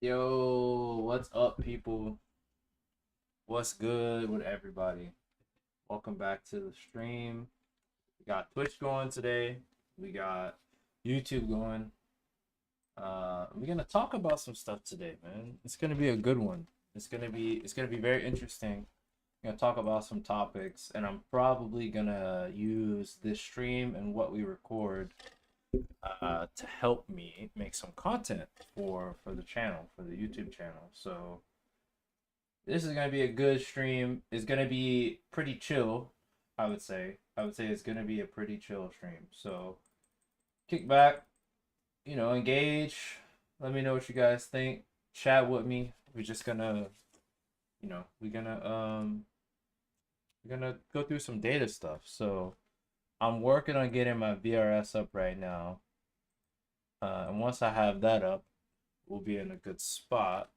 Yo, what's up, people? What's good with everybody? Welcome back to the stream. We got Twitch going today. We got YouTube going. We're gonna talk about some stuff today, man. It's gonna be a good one. It's gonna be very interesting. We're gonna talk about some topics, and I'm probably gonna use this stream and what we record to help me make some content for the channel, for the YouTube channel. So this is gonna be a good stream. It's gonna be pretty chill, I would say. I would say it's gonna be a pretty chill stream. So kick back, engage. Let me know what you guys think. Chat with me. We're just gonna, we're gonna go through some data stuff. So I'm working on getting my VRS up right now. And once I have that up, we'll be in a good spot.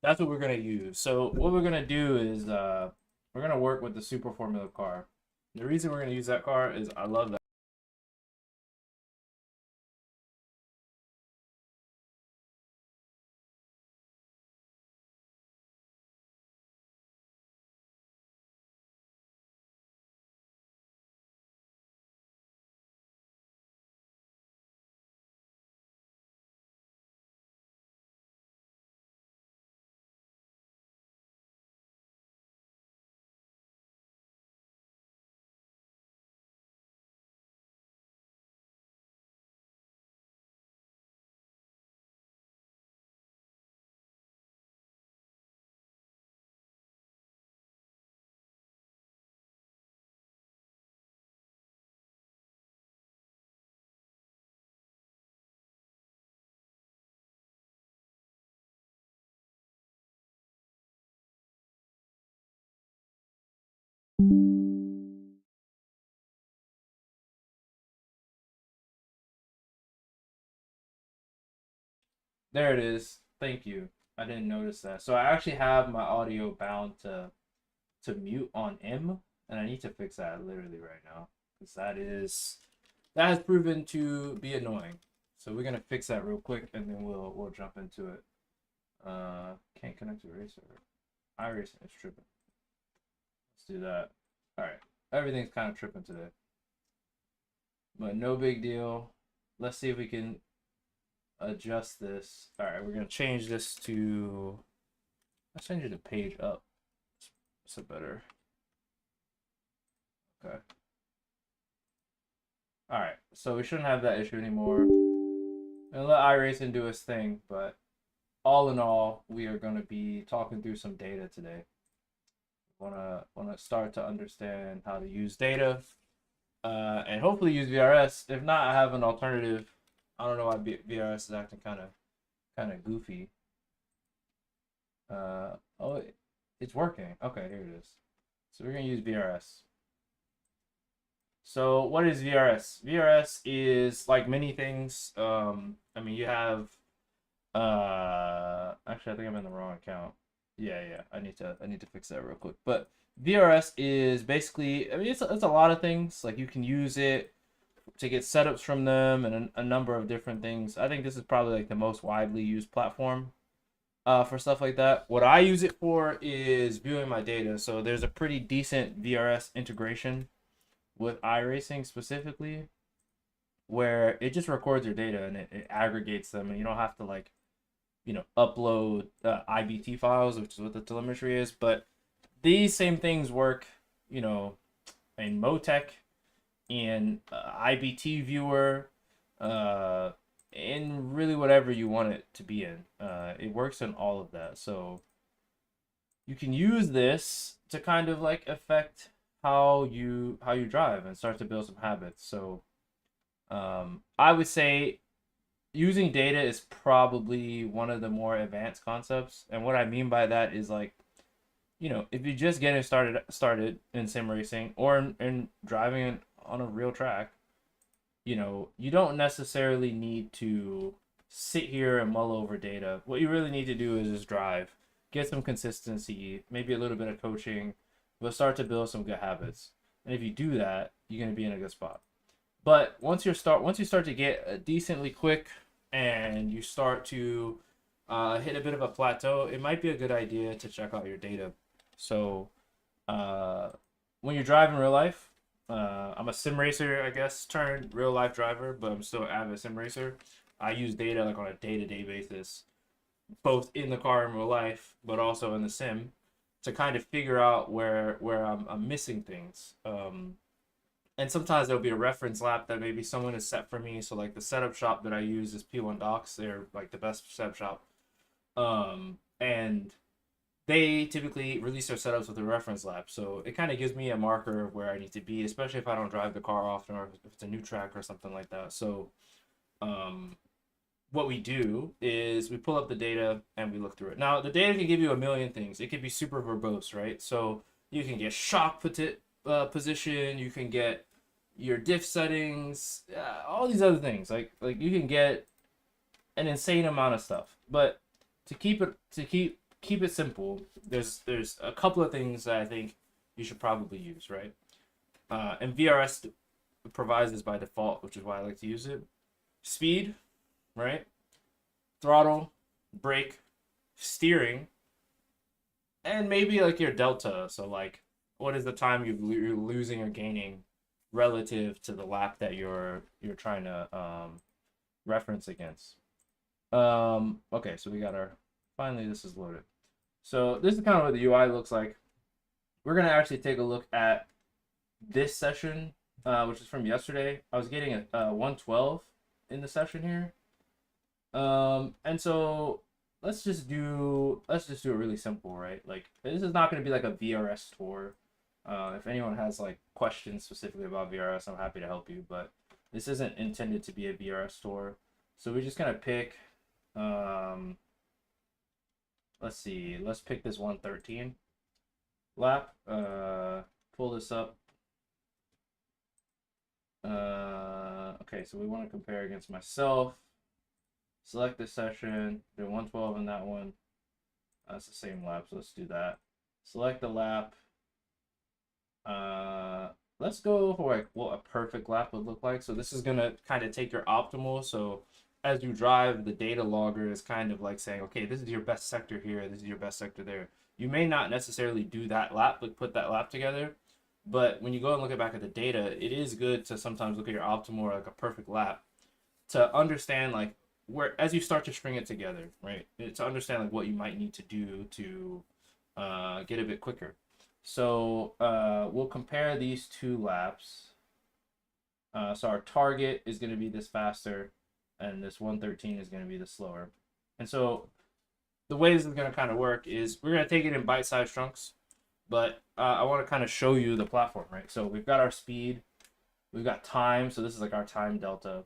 That's what we're gonna use. So what we're gonna do is we're gonna work with the Super Formula car. The reason we're gonna use that car is I love that. There it is. Thank you. I didn't notice that. So I actually have my audio bound to mute on M, and I need to fix that literally right now because that has proven to be annoying. So we're gonna fix that real quick, and then we'll jump into it. Can't connect to Eraser. iRacing is tripping. Let's do that. All right. Everything's kind of tripping today, but no big deal. Let's see if we can adjust this. All right, we're gonna change this to. Let's change it to page up. It's a better. Okay. All right, so we shouldn't have that issue anymore. And let iRacing do its thing, but all in all, we are going to be talking through some data today. Want to start to understand how to use data, and hopefully use VRS. If not, I have an alternative. I don't know why VRS is acting kind of goofy. Oh, it's working. Okay, here it is. So we're gonna use VRS. So what is VRS? VRS is like many things. I mean, you have actually I think I'm in the wrong account. Yeah, I need to fix that real quick. But VRS is basically, I mean, it's a lot of things. Like you can use it to get setups from them and a number of different things. I think this is probably like the most widely used platform for stuff like that. What I use it for is viewing my data. So there's a pretty decent VRS integration with iRacing specifically, where it just records your data and it aggregates them, and you don't have to like, upload IBT files, which is what the telemetry is. But these same things work, you know, in Motec, in IBT viewer, in really whatever you want it to be in. It works in all of that. So you can use this to kind of like affect how you drive and start to build some habits. So I would say using data is probably one of the more advanced concepts. And what I mean by that is like, if you're just getting started in sim racing or in driving on a real track, you don't necessarily need to sit here and mull over data. What you really need to do is just drive, get some consistency, maybe a little bit of coaching, but start to build some good habits. And if you do that, you're gonna be in a good spot. But once you start to get decently quick and you start to hit a bit of a plateau, it might be a good idea to check out your data. So uh, when you drive in real life, I'm a sim racer, I guess, turned real life driver, but I'm still an avid sim racer. I use data like on a day-to-day basis, both in the car in real life, but also in the sim, to kind of figure out where I'm missing things. And sometimes there'll be a reference lap that maybe someone has set for me. So like the setup shop that I use is P1 Docs. They're like the best setup shop. And they typically release their setups with a reference lap. So it kind of gives me a marker of where I need to be, especially if I don't drive the car often or if it's a new track or something like that. So um, what we do is we pull up the data and we look through it. Now, the data can give you a million things. It could be super verbose, right? So you can get shock position, you can get your diff settings, all these other things. Like you can get an insane amount of stuff. But to keep it simple, there's a couple of things that I think you should probably use, right? And VRS provides this by default, which is why I like to use it. Speed, right? Throttle, brake, steering, and maybe like your delta. So like, what is the time you're losing or gaining relative to the lap that you're trying to reference against. Okay, so we got our finally this is loaded. So this is kind of what the UI looks like. We're gonna actually take a look at this session, which is from yesterday. I was getting a 112 in the session here. And so let's just do it really simple, right? Like this is not gonna be like a VRS tour. If anyone has like questions specifically about VRS, I'm happy to help you. But this isn't intended to be a VRS tour. So we're just gonna pick. Let's see. Let's pick this 113 lap. Pull this up. Okay, so we want to compare against myself. Select this session. Do 112 in that one. That's the same lap, so let's do that. Select the lap. Let's go for like what a perfect lap would look like. So this is gonna kind of take your optimal. So as you drive, the data logger is kind of like saying, okay, this is your best sector here, this is your best sector there. You may not necessarily do that lap, like put that lap together, but when you go and look back at the data, it is good to sometimes look at your optimal or like a perfect lap to understand like where as you start to string it together, right? To understand like what you might need to do to get a bit quicker. So we'll compare these two laps. So our target is going to be this faster, and this 113 is going to be the slower. And so the way this is going to kind of work is we're going to take it in bite-sized chunks, but I want to kind of show you the platform, right? So we've got our speed, we've got time, so this is like our time delta.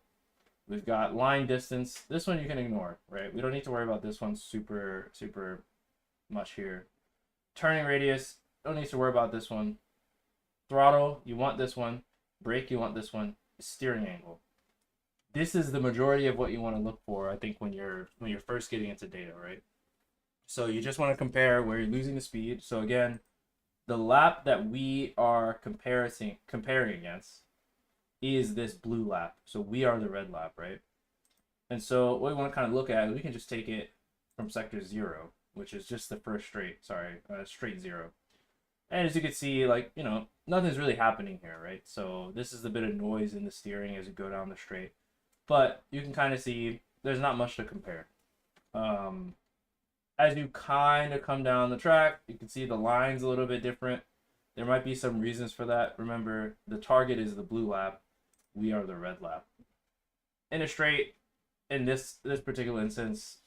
We've got line distance. This one you can ignore, right? We don't need to worry about this one super much here. Turning radius, don't need to worry about this one. Throttle, you want this one. Brake, you want this one. Steering angle. This is the majority of what you want to look for, I think, when you're first getting into data, right? So you just want to compare where you're losing the speed. So again, the lap that we are comparing against is this blue lap. So we are the red lap, right? And so what we want to kind of look at is we can just take it from sector 0, which is just the first straight zero. And as you can see, like, you know, nothing's really happening here, right? So this is a bit of noise in the steering as you go down the straight. But you can kind of see there's not much to compare. As you kind of come down the track, you can see the line's a little bit different. There might be some reasons for that. Remember, the target is the blue lap. We are the red lap. In a straight, in this particular instance,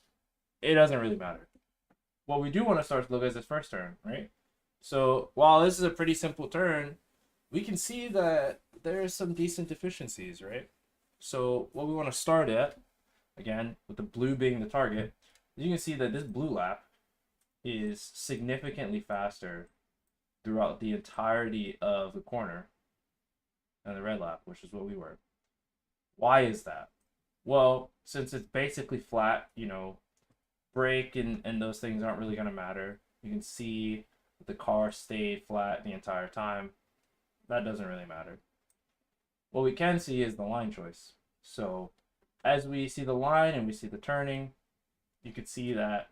it doesn't really matter. What we do want to start to look at is this first turn, right? So while this is a pretty simple turn, we can see that there's some decent deficiencies, right? So what we want to start at, again, with the blue being the target, you can see that this blue lap is significantly faster throughout the entirety of the corner than the red lap, which is what we were. Why is that? Well, since it's basically flat, you know, brake and those things aren't really going to matter. You can see the car stayed flat the entire time. That doesn't really matter. What we can see is the line choice. So as we see the line and we see the turning, you could see that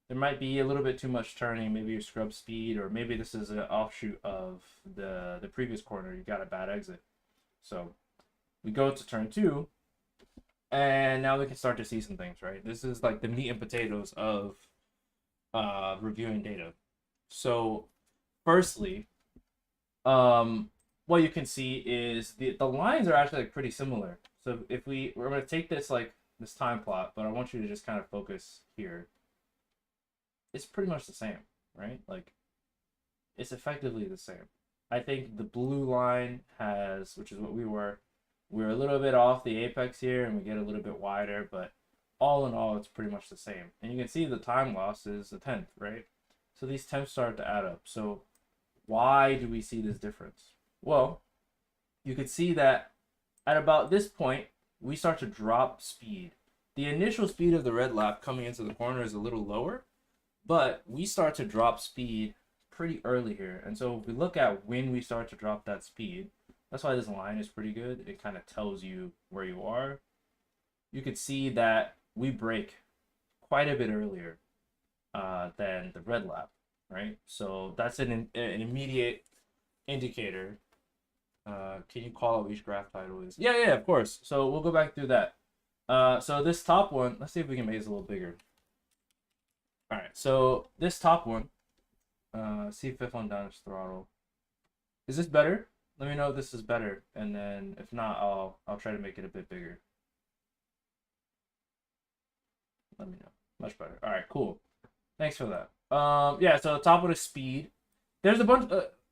there might be a little bit too much turning, maybe your scrub speed, or maybe this is an offshoot of the previous corner. You got a bad exit. So we go to turn 2, and now we can start to see some things, right? This is like the meat and potatoes of reviewing data. So firstly, what you can see is the lines are actually like pretty similar. So if we're going to take this like this time plot, but I want you to just kind of focus here. It's pretty much the same, right? Like, it's effectively the same. I think the blue line has, which is what we're a little bit off the apex here, and we get a little bit wider, but all in all, it's pretty much the same. And you can see the time loss is a tenth, right? So these tenths start to add up. So why do we see this difference? Well, you could see that at about this point, we start to drop speed. The initial speed of the red lap coming into the corner is a little lower, but we start to drop speed pretty early here. And so if we look at when we start to drop that speed, that's why this line is pretty good. It kind of tells you where you are. You could see that we brake quite a bit earlier than the red lap, right? So that's an immediate indicator. Can you call out which graph title is? Yeah, of course. So we'll go back through that. So this top one, let's see if we can make this a little bigger. All right, so this top one, see fifth on down is throttle. Is this better? Let me know if this is better, and then if not, I'll try to make it a bit bigger. Let me know. Much better. All right, cool. Thanks for that. Yeah, so the top one is speed. There's a bunch,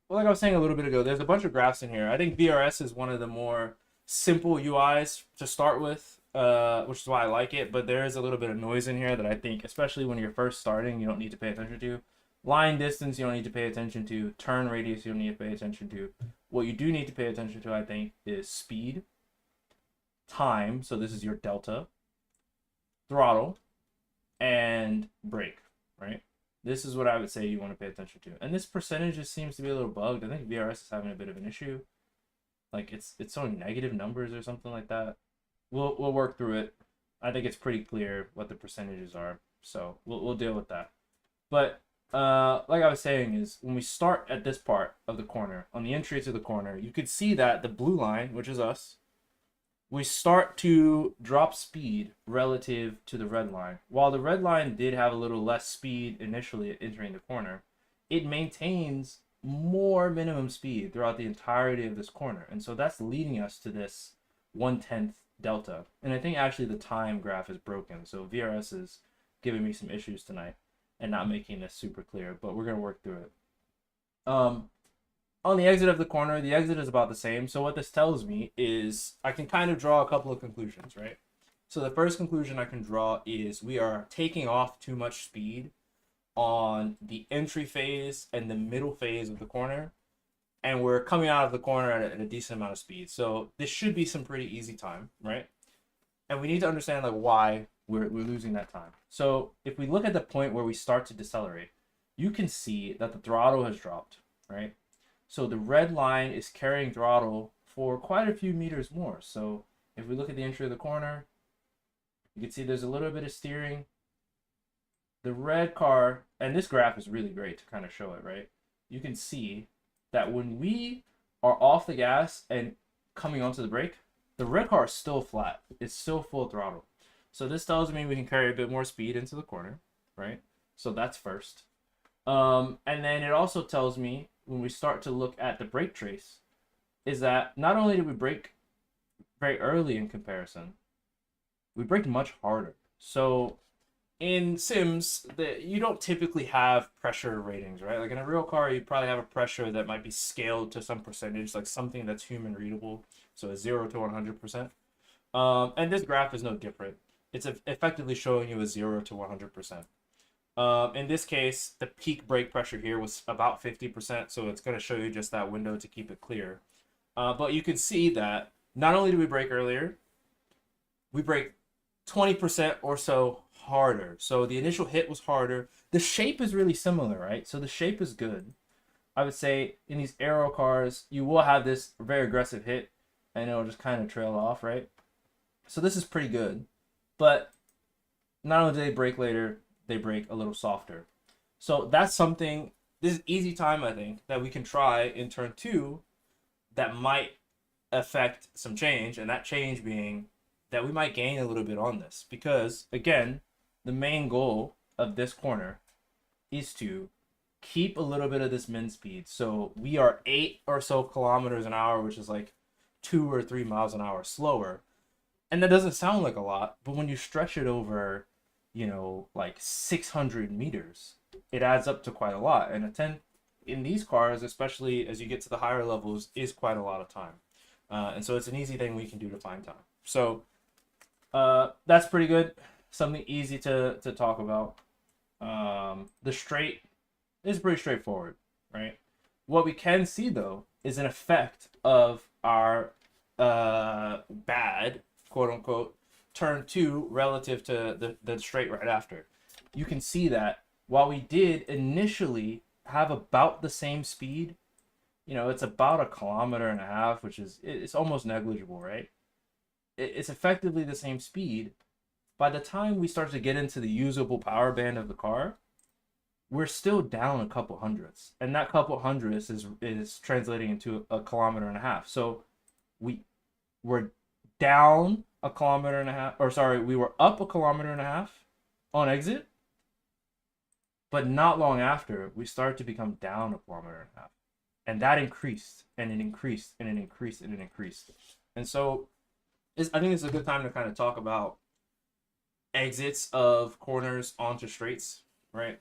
like I was saying a little bit ago, there's a bunch of graphs in here. I think VRS is one of the more simple UIs to start with, which is why I like it, but there is a little bit of noise in here that I think, especially when you're first starting, you don't need to pay attention to. Line distance, you don't need to pay attention to. Turn radius, you don't need to pay attention to. What you do need to pay attention to, I think, is speed, time, so this is your delta, throttle, and brake, right? This is what I would say you want to pay attention to. And this percentage just seems to be a little bugged. I think VRS is having a bit of an issue. Like it's showing negative numbers or something like that. We'll work through it. I think it's pretty clear what the percentages are. So we'll deal with that. But like I was saying is when we start at this part of the corner, on the entry to the corner, you could see that the blue line, which is us, we start to drop speed relative to the red line. While the red line did have a little less speed initially at entering the corner, it maintains more minimum speed throughout the entirety of this corner. And so that's leading us to this 1/10 delta. And I think actually the time graph is broken. So VRS is giving me some issues tonight and not making this super clear, but we're going to work through it. On the exit of the corner, the exit is about the same. So what this tells me is I can kind of draw a couple of conclusions, right? So the first conclusion I can draw is we are taking off too much speed on the entry phase and the middle phase of the corner, and we're coming out of the corner at a decent amount of speed. So this should be some pretty easy time, right? And we need to understand like why we're losing that time. So if we look at the point where we start to decelerate, you can see that the throttle has dropped, right? So the red line is carrying throttle for quite a few meters more. So if we look at the entry of the corner, you can see there's a little bit of steering. The red car, and this graph is really great to kind of show it, right? You can see that when we are off the gas and coming onto the brake, the red car is still flat. It's still full throttle. So this tells me we can carry a bit more speed into the corner, right? So that's first. And then it also tells me when we start to look at the brake trace is that not only did we brake very early in comparison, we braked much harder. So in sims, you don't typically have pressure ratings, right? Like in a real car, you probably have a pressure that might be scaled to some percentage, like something that's human readable. So a 0 to 100%. And this graph is no different. It's effectively showing you a 0 to 100%. In this case, the peak brake pressure here was about 50%, so it's going to show you just that window to keep it clear. But you can see that not only do we brake earlier, we brake 20% or so harder. So the initial hit was harder. The shape is really similar, right? So the shape is good. I would say in these aero cars, you will have this very aggressive hit, and it'll just kind of trail off, right? So this is pretty good. But not only do they brake later, they brake a little softer. So that's something, this is easy time, I think, that we can try in turn 2 that might affect some change, and that change being that we might gain a little bit on this. Because, again, the main goal of this corner is to keep a little bit of this min speed. So we are 8 or so kilometers an hour, which is like 2 or 3 miles an hour slower. And that doesn't sound like a lot, but when you stretch it over, you know, like 600 meters, it adds up to quite a lot. And a 10 in these cars, especially as you get to the higher levels, is quite a lot of time. And so it's an easy thing we can do to find time. So that's pretty good. Something easy to talk about. The straight is pretty straightforward, right? What we can see, though, is an effect of our bad, quote-unquote, turn 2 relative to the straight right after. You can see that while we did initially have about the same speed, you know, it's about 1.5 kilometers, which is, it's almost negligible, right? It's effectively the same speed. By the time we start to get into the usable power band of the car, we're still down a couple hundredths. And that couple hundredths is translating into 1.5 kilometers. So we're down 1.5 kilometers, or sorry, we were up 1.5 kilometers on exit, but not long after, we started to become down 1.5 kilometers. And that increased, and it increased, and it increased, and it increased. And so I think it's a good time to kind of talk about exits of corners onto straights, right?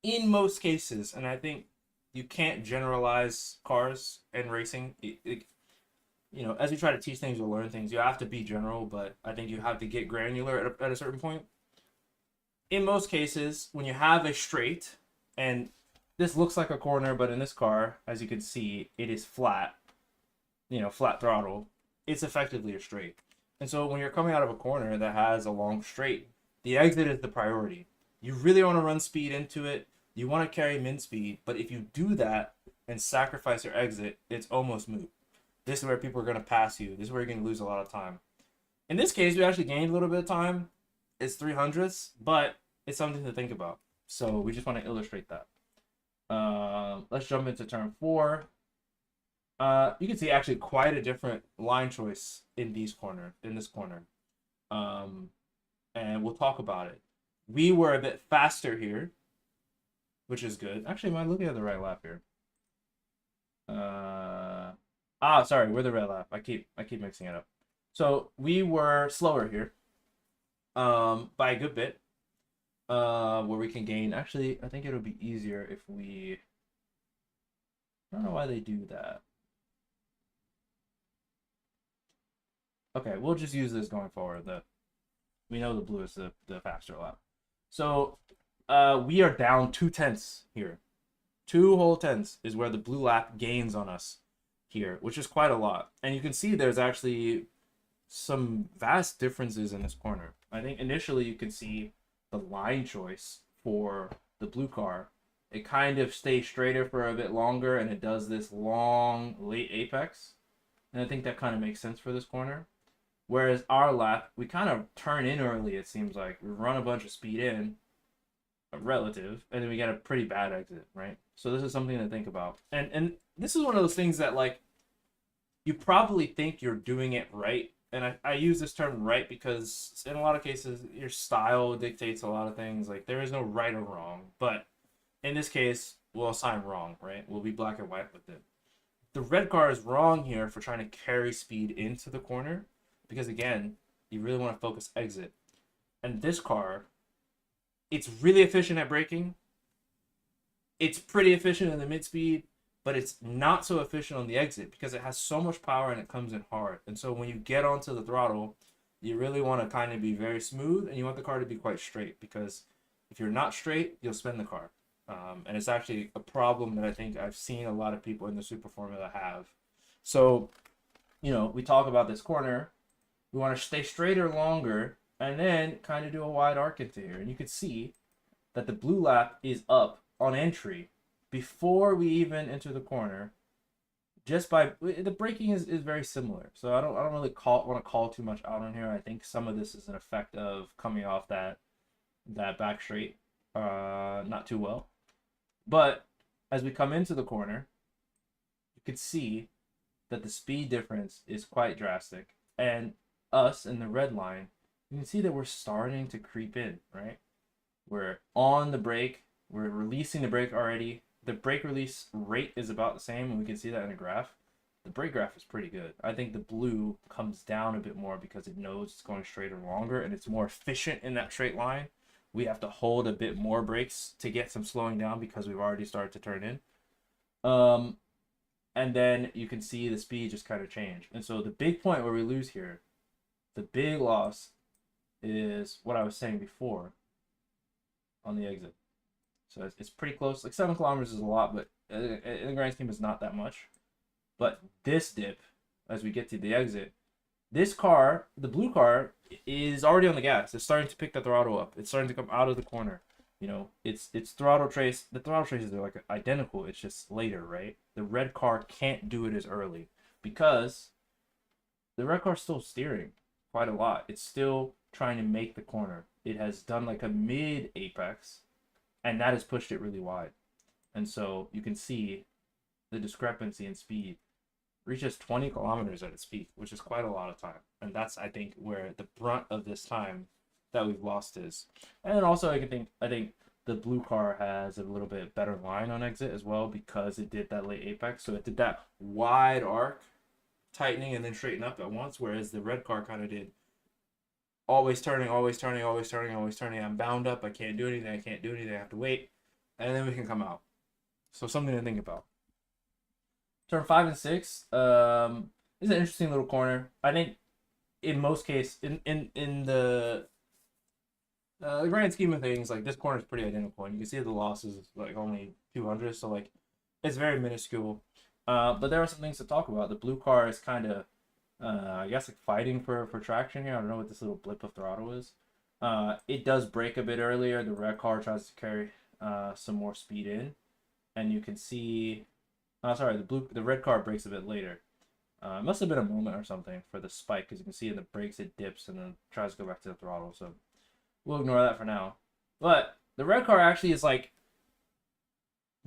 In most cases, and I think you can't generalize cars and racing. You know, as you try to teach things or learn things, you have to be general, but I think you have to get granular at a certain point. In most cases, when you have a straight, and this looks like a corner, but in this car, as you can see, it is flat, you know, flat throttle. It's effectively a straight. And so when you're coming out of a corner that has a long straight, the exit is the priority. You really want to run speed into it. You want to carry min speed, but if you do that and sacrifice your exit, it's almost moot. This is where people are going to pass you. This is where you're going to lose a lot of time. In this case, we actually gained a little bit of time. It's 300ths, but it's something to think about. So we just want to illustrate that. Let's jump into turn 4. You can see actually quite a different line choice in this corner. And we'll talk about it. We were a bit faster here, which is good. Actually, am I looking at the right lap here? Ah, sorry, we're the red lap. I keep mixing it up. So we were slower here, by a good bit. Where we can gain. Actually, I think it'll be easier if we. I don't know why they do that. Okay, we'll just use this going forward. We know the blue is the faster lap. So we are down 2/10 here. 2 whole tenths is where the blue lap gains on us here, which is quite a lot. And you can see there's actually some vast differences in this corner. I think initially you can see the line choice for the blue car. It kind of stays straighter for a bit longer and it does this long late apex. And I think that kind of makes sense for this corner. Whereas our lap, we kind of turn in early, it seems like. We run a bunch of speed in, relative, and then we get a pretty bad exit, right? So this is something to think about. And this is one of those things that, like, you probably think you're doing it right. And I use this term right because in a lot of cases, your style dictates a lot of things. Like, there is no right or wrong. But in this case, we'll assign wrong, right? We'll be black and white with it. The red car is wrong here for trying to carry speed into the corner because, again, you really want to focus exit. And this car, it's really efficient at braking. It's pretty efficient in the mid speed, but it's not so efficient on the exit because it has so much power and it comes in hard. And so when you get onto the throttle, you really want to kind of be very smooth and you want the car to be quite straight because if you're not straight, you'll spin the car. And it's actually a problem that I think I've seen a lot of people in the Super Formula have. So, we talk about this corner. We want to stay straighter longer and then kind of do a wide arc into here. And you can see that the blue lap is up on entry before we even enter the corner. Just by the braking is very similar. So I don't really want to call too much out on here. I think some of this is an effect of coming off that back straight not too well. But as we come into the corner, you can see that the speed difference is quite drastic. And us in the red line, you can see that we're starting to creep in, right? We're on the brake. We're releasing the brake already. The brake release rate is about the same, and we can see that in the graph. The brake graph is pretty good. I think the blue comes down a bit more because it knows it's going straighter longer, and it's more efficient in that straight line. We have to hold a bit more brakes to get some slowing down because we've already started to turn in. And then you can see the speed just kind of change. And so the big point where we lose here, the big loss is what I was saying before on the exit. So it's pretty close. Like 7 kilometers is a lot, but in the grand scheme, it's not that much. But this dip, as we get to the exit, this car, the blue car, is already on the gas. It's starting to pick the throttle up. It's starting to come out of the corner. It's throttle trace. The throttle traces are like identical. It's just later, right? The red car can't do it as early because the red car's still steering quite a lot. It's still trying to make the corner. It has done like a mid apex, and that has pushed it really wide. And so you can see the discrepancy in speed reaches 20 kilometers at its peak, which is quite a lot of time. And that's, I think, where the brunt of this time that we've lost is. And then also, I think the blue car has a little bit better line on exit as well because it did that late apex. So it did that wide arc, tightening and then straighten up at once, whereas the red car kind of did always turning, always turning, always turning, always turning. I'm bound up. I can't do anything. I can't do anything. I have to wait. And then we can come out. So something to think about. Turn 5 and 6 is an interesting little corner. I think in most cases, in the grand scheme of things, like this corner is pretty identical, and you can see the losses like only 200, so like it's very minuscule. But there are some things to talk about. The blue car is kind of, I guess, like fighting for traction here. I don't know what this little blip of throttle is. It does brake a bit earlier. The red car tries to carry some more speed in, and you can see. The red car brakes a bit later. It must have been a moment or something for the spike because you can see in the brakes it dips and then tries to go back to the throttle. So we'll ignore that for now. But the red car actually is like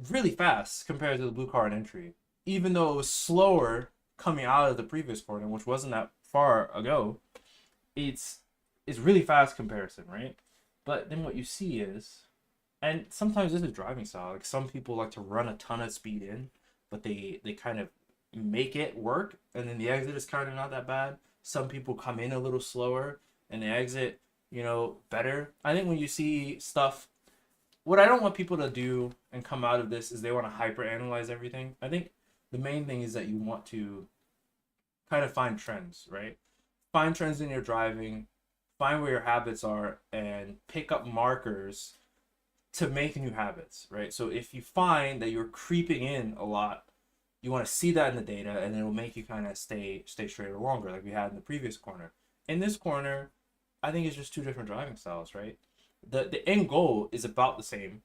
really fast compared to the blue car in entry, even though it was slower coming out of the previous corner, which wasn't that far ago. It's really fast comparison, right? But then what you see is, and sometimes this is driving style. Like some people like to run a ton of speed in, but they kind of make it work, and then the exit is kind of not that bad. Some people come in a little slower and the exit, better. I think when you see stuff, what I don't want people to do and come out of this is they want to hyper analyze everything. I think the main thing is that you want to kind of find trends, right? Find trends in your driving, find where your habits are, and pick up markers to make new habits, right? So if you find that you're creeping in a lot, you want to see that in the data, and it will make you kind of stay straighter longer, like we had in the previous corner. In this corner, I think it's just two different driving styles, right? The end goal is about the same.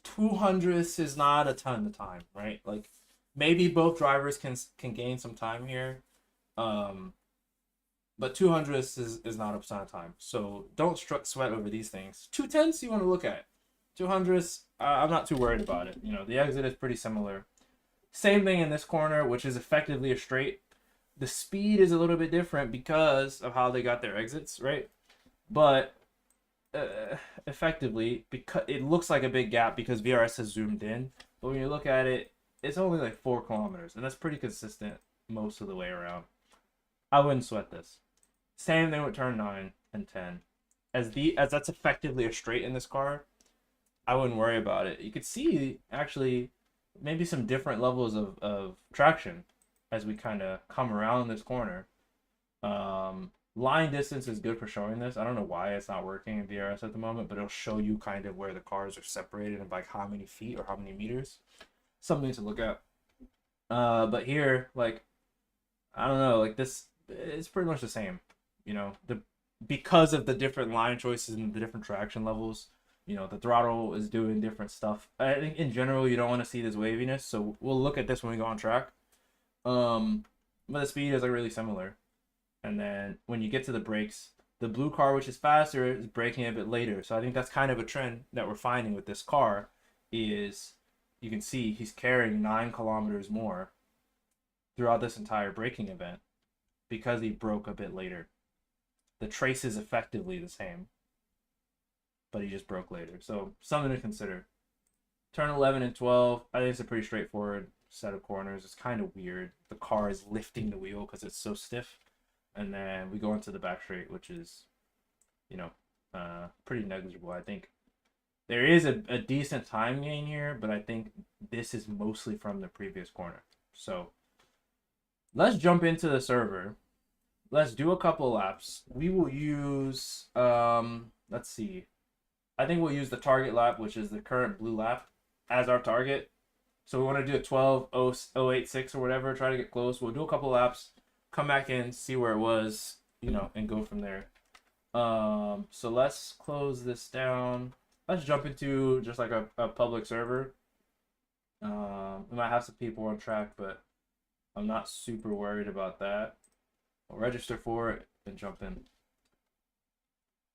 200ths is not a ton of time, right? Like maybe both drivers can gain some time here, but 200ths is not a ton of time. So don't sweat over these things. 210ths you want to look at. 200ths, I'm not too worried about it. The exit is pretty similar. Same thing in this corner, which is effectively a straight. The speed is a little bit different because of how they got their exits, right? But effectively, because it looks like a big gap because VRS has zoomed in, but when you look at it, it's only like 4 kilometers, and that's pretty consistent most of the way around. I wouldn't sweat this. Same thing with turn 9 and 10. As that's effectively a straight in this car, I wouldn't worry about it. You could see actually maybe some different levels of traction as we kind of come around this corner. Line distance is good for showing this. I don't know why it's not working in VRS at the moment, but it'll show you kind of where the cars are separated and by how many feet or how many meters. Something to look at. But here, like, I don't know, like this, it's pretty much the same. Because of the different line choices and the different traction levels, the throttle is doing different stuff. I think in general, you don't want to see this waviness, so we'll look at this when we go on track. But the speed is like really similar. And then when you get to the brakes, the blue car, which is faster, is braking a bit later. So I think that's kind of a trend that we're finding with this car is you can see he's carrying 9 kilometers more throughout this entire braking event because he broke a bit later. The trace is effectively the same, but he just broke later. So something to consider. Turn 11 and 12, I think it's a pretty straightforward set of corners. It's kind of weird. The car is lifting the wheel because it's so stiff. And then we go into the back straight, which is, pretty negligible. I think there is a decent time gain here, but I think this is mostly from the previous corner. So let's jump into the server. Let's do a couple laps. We will use, let's see. I think we'll use the target lap, which is the current blue lap, as our target. So we want to do a 12.086 or whatever, try to get close. We'll do a couple laps, come back in, see where it was, and go from there. So let's close this down. Let's jump into just like a public server. We might have some people on track, but I'm not super worried about that. We'll register for it and jump in.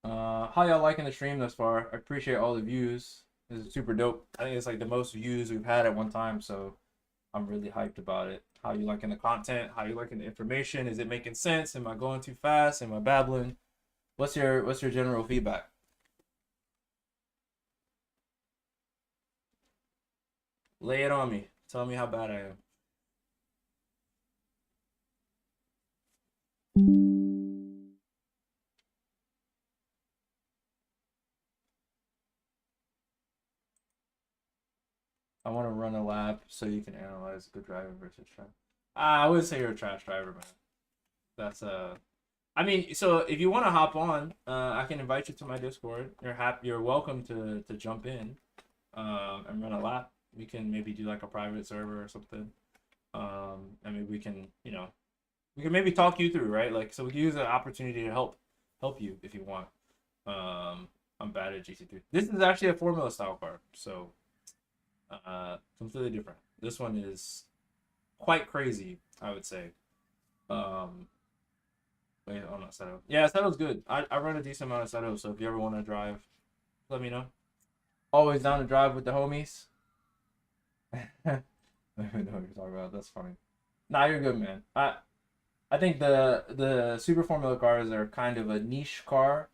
How y'all liking the stream thus far? I appreciate all the views. This is super dope. I think it's like the most views we've had at one time, so I'm really hyped about it. How you liking the content? How you liking the information? Is it making sense? Am I going too fast? Am I babbling? What's your general feedback? Lay it on me. Tell me how bad I am. I want to run a lap so you can analyze good driver versus trash. I would say you're a trash driver, man. That's I mean, so if you want to hop on, I can invite you to my Discord. You're welcome to jump in, and run a lap. We can maybe do like a private server or something. And maybe we can, we can maybe talk you through, right? Like, so we can use an opportunity to help you if you want. I'm bad at GT3. This is actually a Formula style car, so completely different. This one is quite crazy, I would say. Wait, oh, not Seto. Yeah, Seto's good. I run a decent amount of Seto, so if you ever want to drive, let me know. Always down to drive with the homies. I don't know what you're talking about. That's funny. Nah, you're good, man. I think the Super Formula cars are kind of a niche car,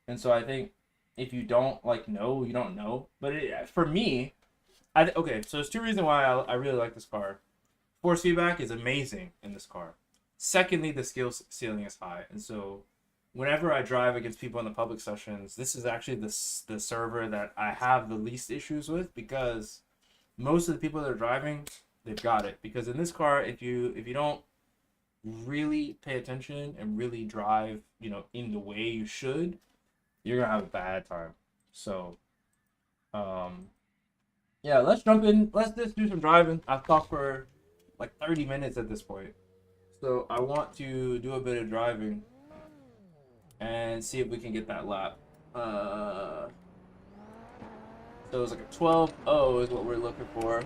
and so I think if you don't know, you don't know. But for me, okay. So there's two reasons why I really like this car. force feedback is amazing in this car. Secondly, the skill ceiling is high, and so whenever I drive against people in the public sessions, this is actually the server that I have the least issues with, because most of the people that are driving, they've got it. Because in this car, if you don't really pay attention and really drive, in the way you should, you're gonna have a bad time. So, yeah, let's jump in. Let's just do some driving. I've talked for like 30 minutes at this point. So I want to do a bit of driving and see if we can get that lap. So it's like a 12.0 is what we're looking for.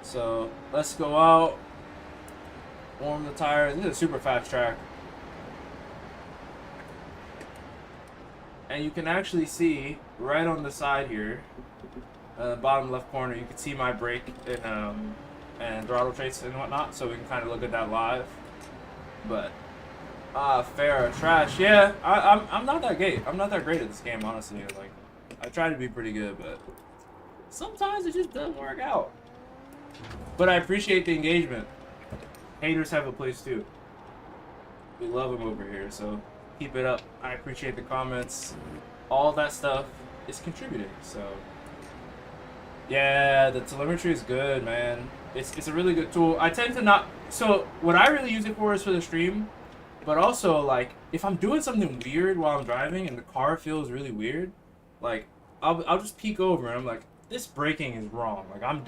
So let's go out, warm the tires. This is a super fast track. And you can actually see right on the side here, bottom left corner, you can see my brake and throttle trace and whatnot, so we can kind of look at that live. But fair trash. Yeah, I'm not that great. I'm not that great at this game, honestly. Like, I try to be pretty good, but sometimes it just doesn't work out. But I appreciate the engagement. Haters have a place too. We love them over here, so keep it up. I appreciate the comments. All that stuff is contributing. So yeah, the telemetry is good, man. It's a really good tool. I tend to not. So what I really use it for is for the stream, but also like if I'm doing something weird while I'm driving and the car feels really weird, like I'll just peek over and I'm like, this braking is wrong. Like I'm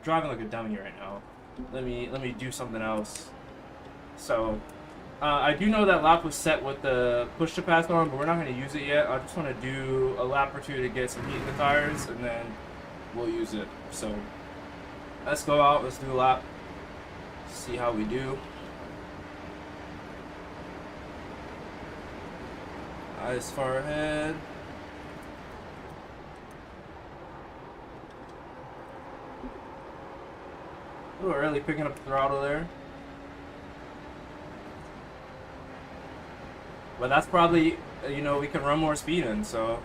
driving like a dummy right now. Let me do something else. So I do know that lap was set with the push to pass on, but we're not going to use it yet. I just want to do a lap or two to get some heat in the tires, and then we'll use it. So let's go out. Let's do a lap. See how we do. Eyes far ahead. A little early picking up the throttle there. But that's probably, we can run more speed in, so.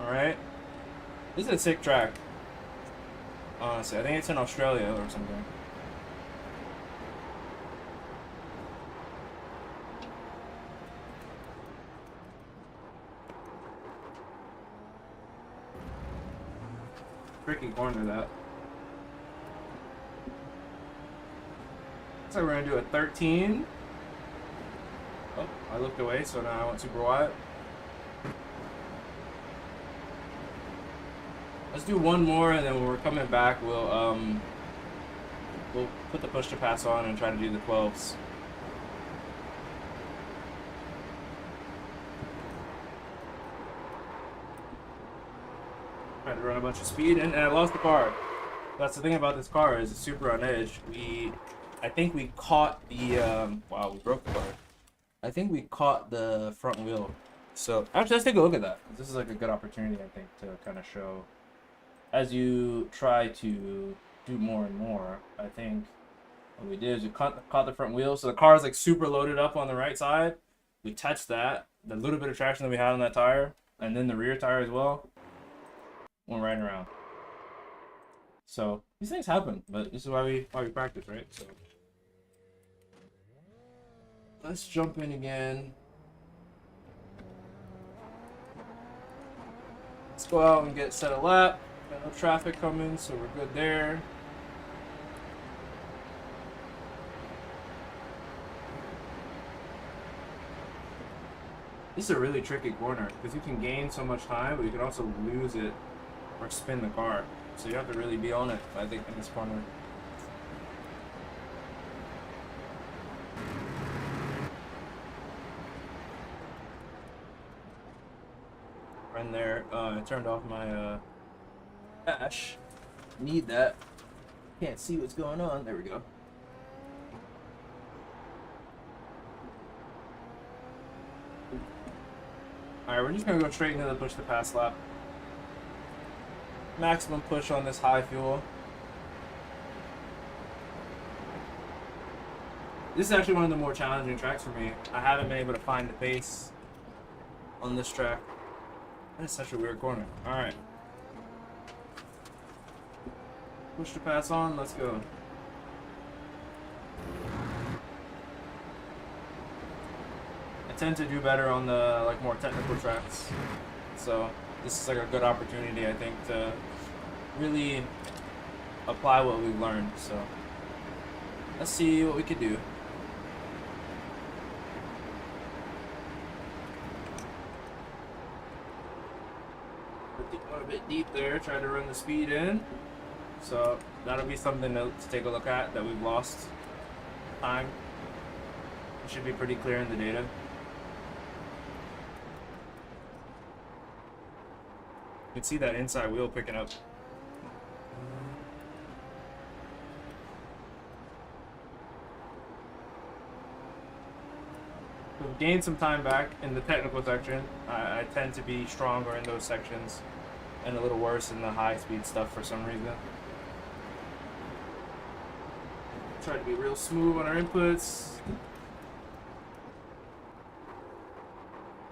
Alright. This is a sick track. Honestly, I think it's in Australia or something. Tricky corner that. So we're gonna do a 13. Oh, I looked away, so now I went super wide. Let's do one more, and then when we're coming back, we'll put the push to pass on and try to do the 12s. Tried to run a bunch of speed, and I lost the car. That's the thing about this car, is it's super on edge. I think we caught the wow, we broke the car. I think we caught the front wheel. So actually, let's take a look at that. This is like a good opportunity, I think, to kind of show, as you try to do more and more. I think what we did is we caught the front wheel, so the car is like super loaded up on the right side. We touched that, the little bit of traction that we had on that tire, and then the rear tire as well, went right around. So these things happen, but this is why we practice, right? So let's jump in again. Let's go out and get set a lap. Got no traffic coming, so we're good there. This is a really tricky corner because you can gain so much time, but you can also lose it or spin the car. So you have to really be on it, I think, in this corner. Right there, I turned off my dash. Need that. Can't see what's going on. There we go. Alright, we're just gonna go straight into the push to pass lap. Maximum push on this high fuel. This is actually one of the more challenging tracks for me. I haven't been able to find the pace on this track. That's such a weird corner. Alright. Push to pass on, let's go. I tend to do better on the like more technical tracks. So this is like a good opportunity, I think, to really apply what we've learned. So let's see what we could do. A bit deep there, try to run the speed in. So that'll be something to take a look at, that we've lost time. It should be pretty clear in the data. You can see that inside wheel picking up. We've gained some time back in the technical section. I tend to be stronger in those sections and a little worse in the high speed stuff for some reason. Try to be real smooth on our inputs.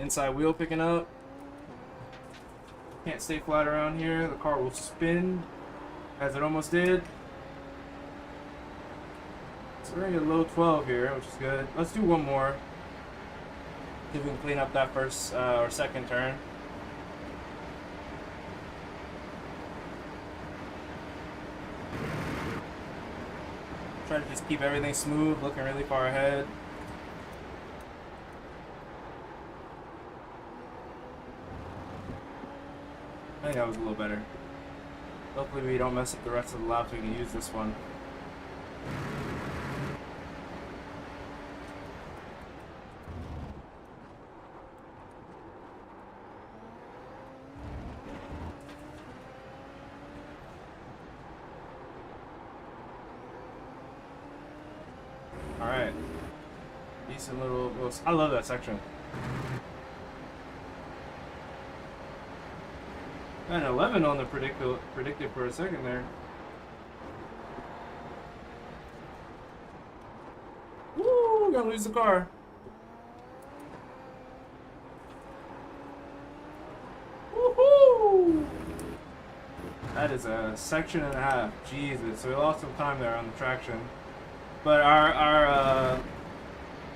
Inside wheel picking up. Can't stay flat around here. The car will spin, as it almost did. So we're gonna get a low 12 here, which is good. Let's do one more. See if we can clean up that first or second turn. Try to just keep everything smooth, looking really far ahead. I think that was a little better. Hopefully we don't mess up the rest of the laps. We can use this one. Alright. Decent little... I love that section. And 11 on the predicted for a second there. Woo! Gonna lose the car. Woohoo! That is a section and a half. Jesus. So we lost some time there on the traction. But our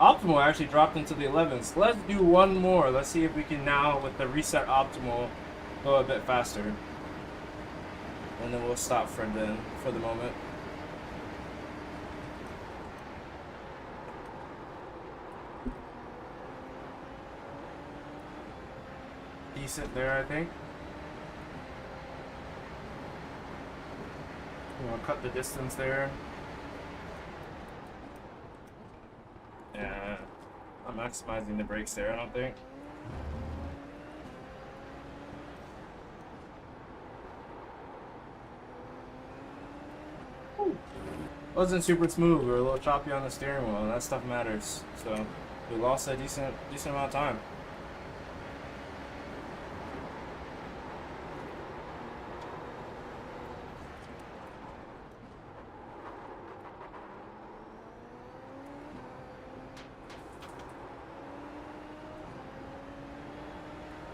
optimal actually dropped into the 11s. Let's do one more. Let's see if we can now, with the reset optimal, go a bit faster. And then we'll stop for the moment. Decent there, I think. We'll cut the distance there. Yeah, I'm maximizing the brakes there, I don't think. Wasn't super smooth. We were a little choppy on the steering wheel, and that stuff matters. So we lost a decent amount of time.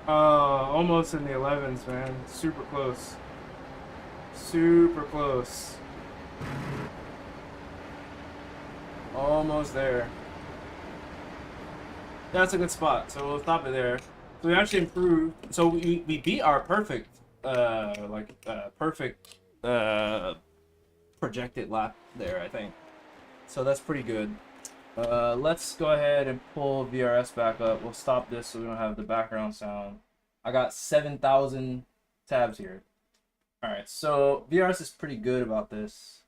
Almost in the 11s, man. Super close. Super close. Almost there. That's a good spot, so we'll stop it there. So we actually improved. So we beat our perfect, perfect projected lap there, I think. So that's pretty good. Let's go ahead and pull VRS back up. We'll stop this so we don't have the background sound. I got 7,000 tabs here. Alright, so VRS is pretty good about this.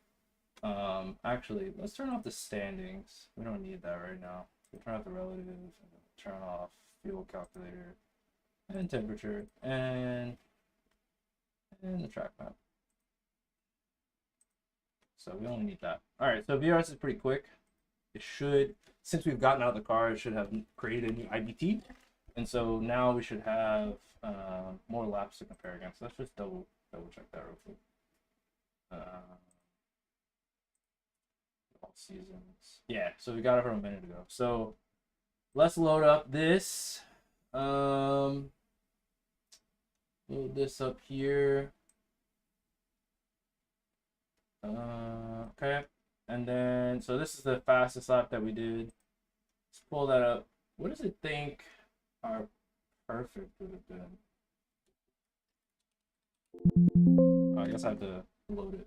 Actually, let's turn off the standings. We don't need that right now. We'll turn off the relative, turn off fuel calculator, and temperature, and the track map. So we only need that. Alright, so VRS is pretty quick. It should, since we've gotten out of the car, it should have created a new IBT. And so now we should have more laps to compare against. Let's just double check that real quick. All seasons. Yeah, so we got it from a minute ago. So let's load up this. Load this up here. Okay. And then, so this is the fastest lap that we did. Let's pull that up. What does it think our perfect would have been? Oh, I guess I have to load it.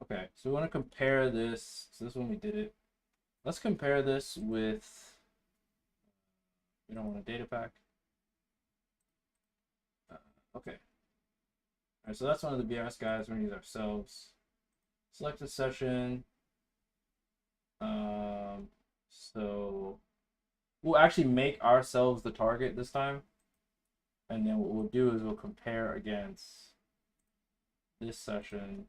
Okay, so we want to compare this. So this is when we did it. Let's compare this with. We don't want a data pack. Okay. All right, so that's one of the BRS guys. We're gonna use ourselves. Select a session. So we'll actually make ourselves the target this time, and then what we'll do is we'll compare against this session.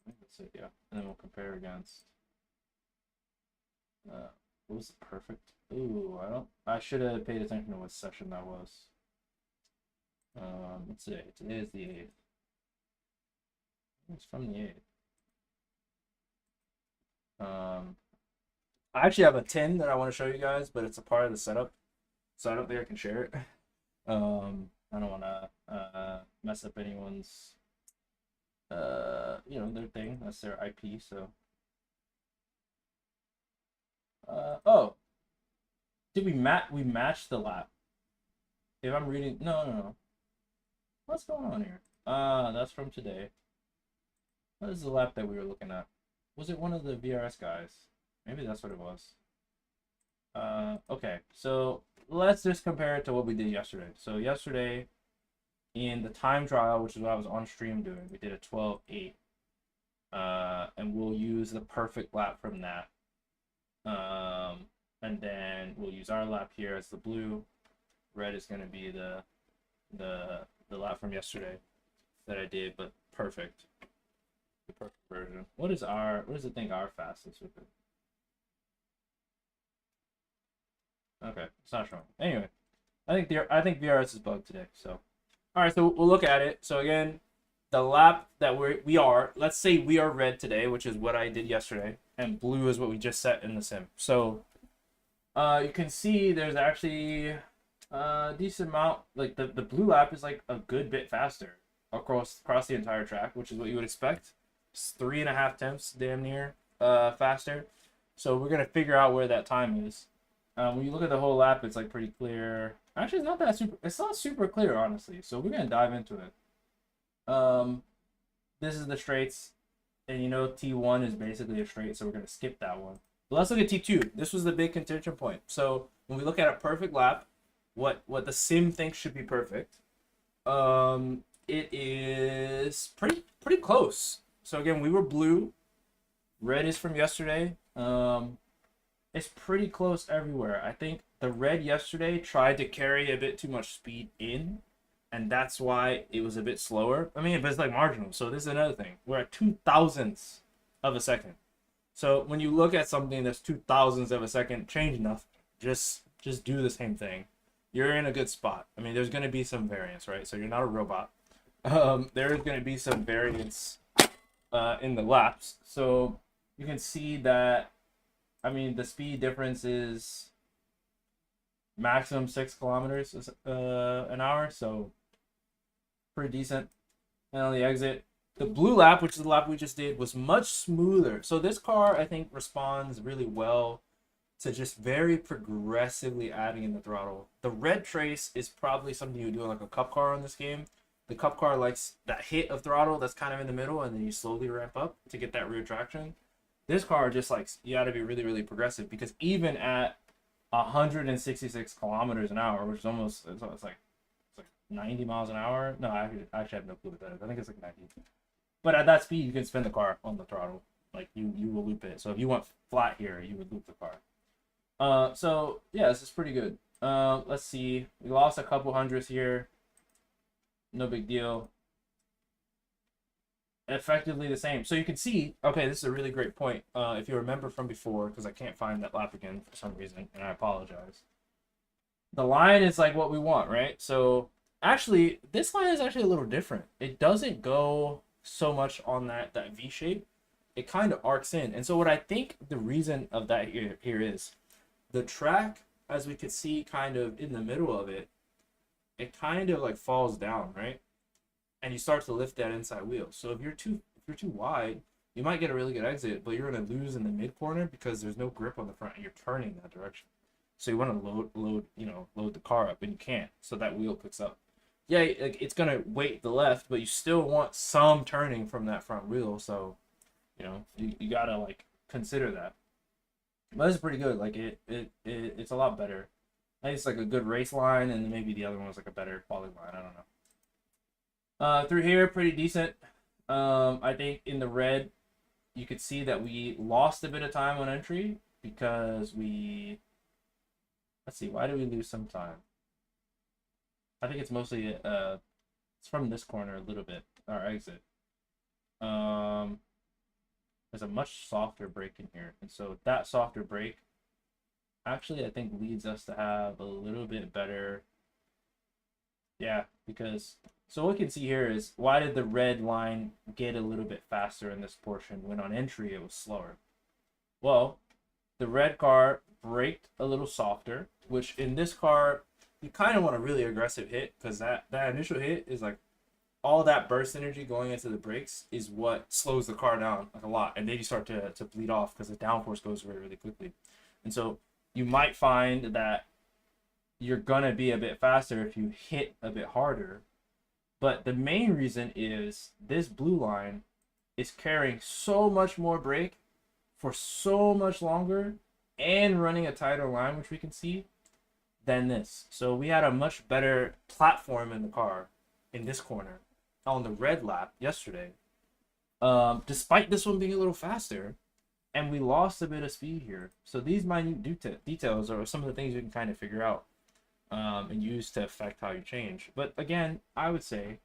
That's it, yeah. And then we'll compare against. What was the perfect? Ooh, I should have paid attention to what session that was. What's today? Today is the 8th. It's from the 8th. I actually have a tin that I want to show you guys, but it's a part of the setup, so I don't think I can share it. I don't want to mess up anyone's their thing. That's their IP. So oh, did we matched the lap? If I'm reading, no. What's going on here? That's from today. What is the lap that we were looking at? Was it one of the VRS guys? Maybe that's what it was. Okay, so let's just compare it to what we did yesterday. So yesterday, in the time trial, which is what I was on stream doing, we did a 12.8. And we'll use the perfect lap from that. And then we'll use our lap here as the blue. Red is going to be the lap from yesterday that I did, but perfect. The perfect version. What does it think our fastest would be? Okay, it's not showing. Anyway, I think VRS is bugged today. So, all right, so we'll look at it. So again, the lap that we are, let's say we are red today, which is what I did yesterday, and blue is what we just set in the sim. So, you can see there's actually a decent amount. Like the blue lap is like a good bit faster across the entire track, which is what you would expect. It's 3.5 tenths, damn near, faster. So we're gonna figure out where that time is. When you look at the whole lap, it's like pretty clear. Actually, it's not super clear, honestly. So we're gonna dive into it. This is the straights, and T1 is basically a straight, so we're gonna skip that one. But let's look at T2. This was the big contention point. So when we look at a perfect lap, what the sim thinks should be perfect, it is pretty close. So again, we were blue. Red is from yesterday. It's pretty close everywhere. I think the red yesterday tried to carry a bit too much speed in, and that's why it was a bit slower. I mean, but it's like marginal. So this is another thing. We're at 0.002 of a second. So when you look at something that's 0.002 of a second, change nothing. Just do the same thing. You're in a good spot. I mean, there's going to be some variance, right? So you're not a robot. There is going to be some variance in the laps. So you can see that, I mean, the speed difference is maximum 6 kilometers an hour, so pretty decent. And on the exit, the blue lap, which is the lap we just did, was much smoother. So this car, I think, responds really well to just very progressively adding in the throttle. The red trace is probably something you would do in like a cup car in this game. The cup car likes that hit of throttle that's kind of in the middle, and then you slowly ramp up to get that rear traction. This car just likes, you got to be really, really progressive, because even at 166 kilometers an hour, which is almost, it's like 90 miles an hour. No, I actually have no clue what that is. I think it's like 90. But at that speed, you can spin the car on the throttle. Like you will loop it. So if you went flat here, you would loop the car. So yeah, this is pretty good. Let's see. We lost a couple hundreds here. No big deal. Effectively the same. So you can see, okay, this is a really great point. If you remember from before, because I can't find that lap again for some reason, and I apologize. The line is like what we want, right? So actually, this line is actually a little different. It doesn't go so much on that V shape, it kind of arcs in. And so what I think the reason of that here is the track, as we could see kind of in the middle of it, it kind of like falls down, right? And you start to lift that inside wheel. So if you're too wide, you might get a really good exit, but you're gonna lose in the mid corner because there's no grip on the front and you're turning that direction. So you want to load the car up, and you can't. So that wheel picks up. Yeah, like it's gonna weight the left, but you still want some turning from that front wheel. So, you gotta like consider that. But it's pretty good. Like it's a lot better. I think it's like a good race line, and maybe the other one was like a better quality line. I don't know. Through here, pretty decent. I think in the red, you could see that we lost a bit of time on entry because let's see, why did we lose some time? I think it's mostly it's from this corner a little bit, our exit. There's a much softer brake in here, and so that softer brake actually I think leads us to have a little bit better. Yeah, because so what we can see here is why did the red line get a little bit faster in this portion when on entry it was slower? Well, the red car braked a little softer, which in this car you kind of want a really aggressive hit because that initial hit is like all that burst energy going into the brakes is what slows the car down like a lot, and then you start to bleed off because the downforce goes really, really quickly. And so you might find that you're gonna be a bit faster if you hit a bit harder. But the main reason is this blue line is carrying so much more brake for so much longer and running a tighter line, which we can see, than this. So we had a much better platform in the car in this corner on the red lap yesterday, despite this one being a little faster, and we lost a bit of speed here. So these minute details are some of the things you can kind of figure out and use to affect how you change. But again, I would say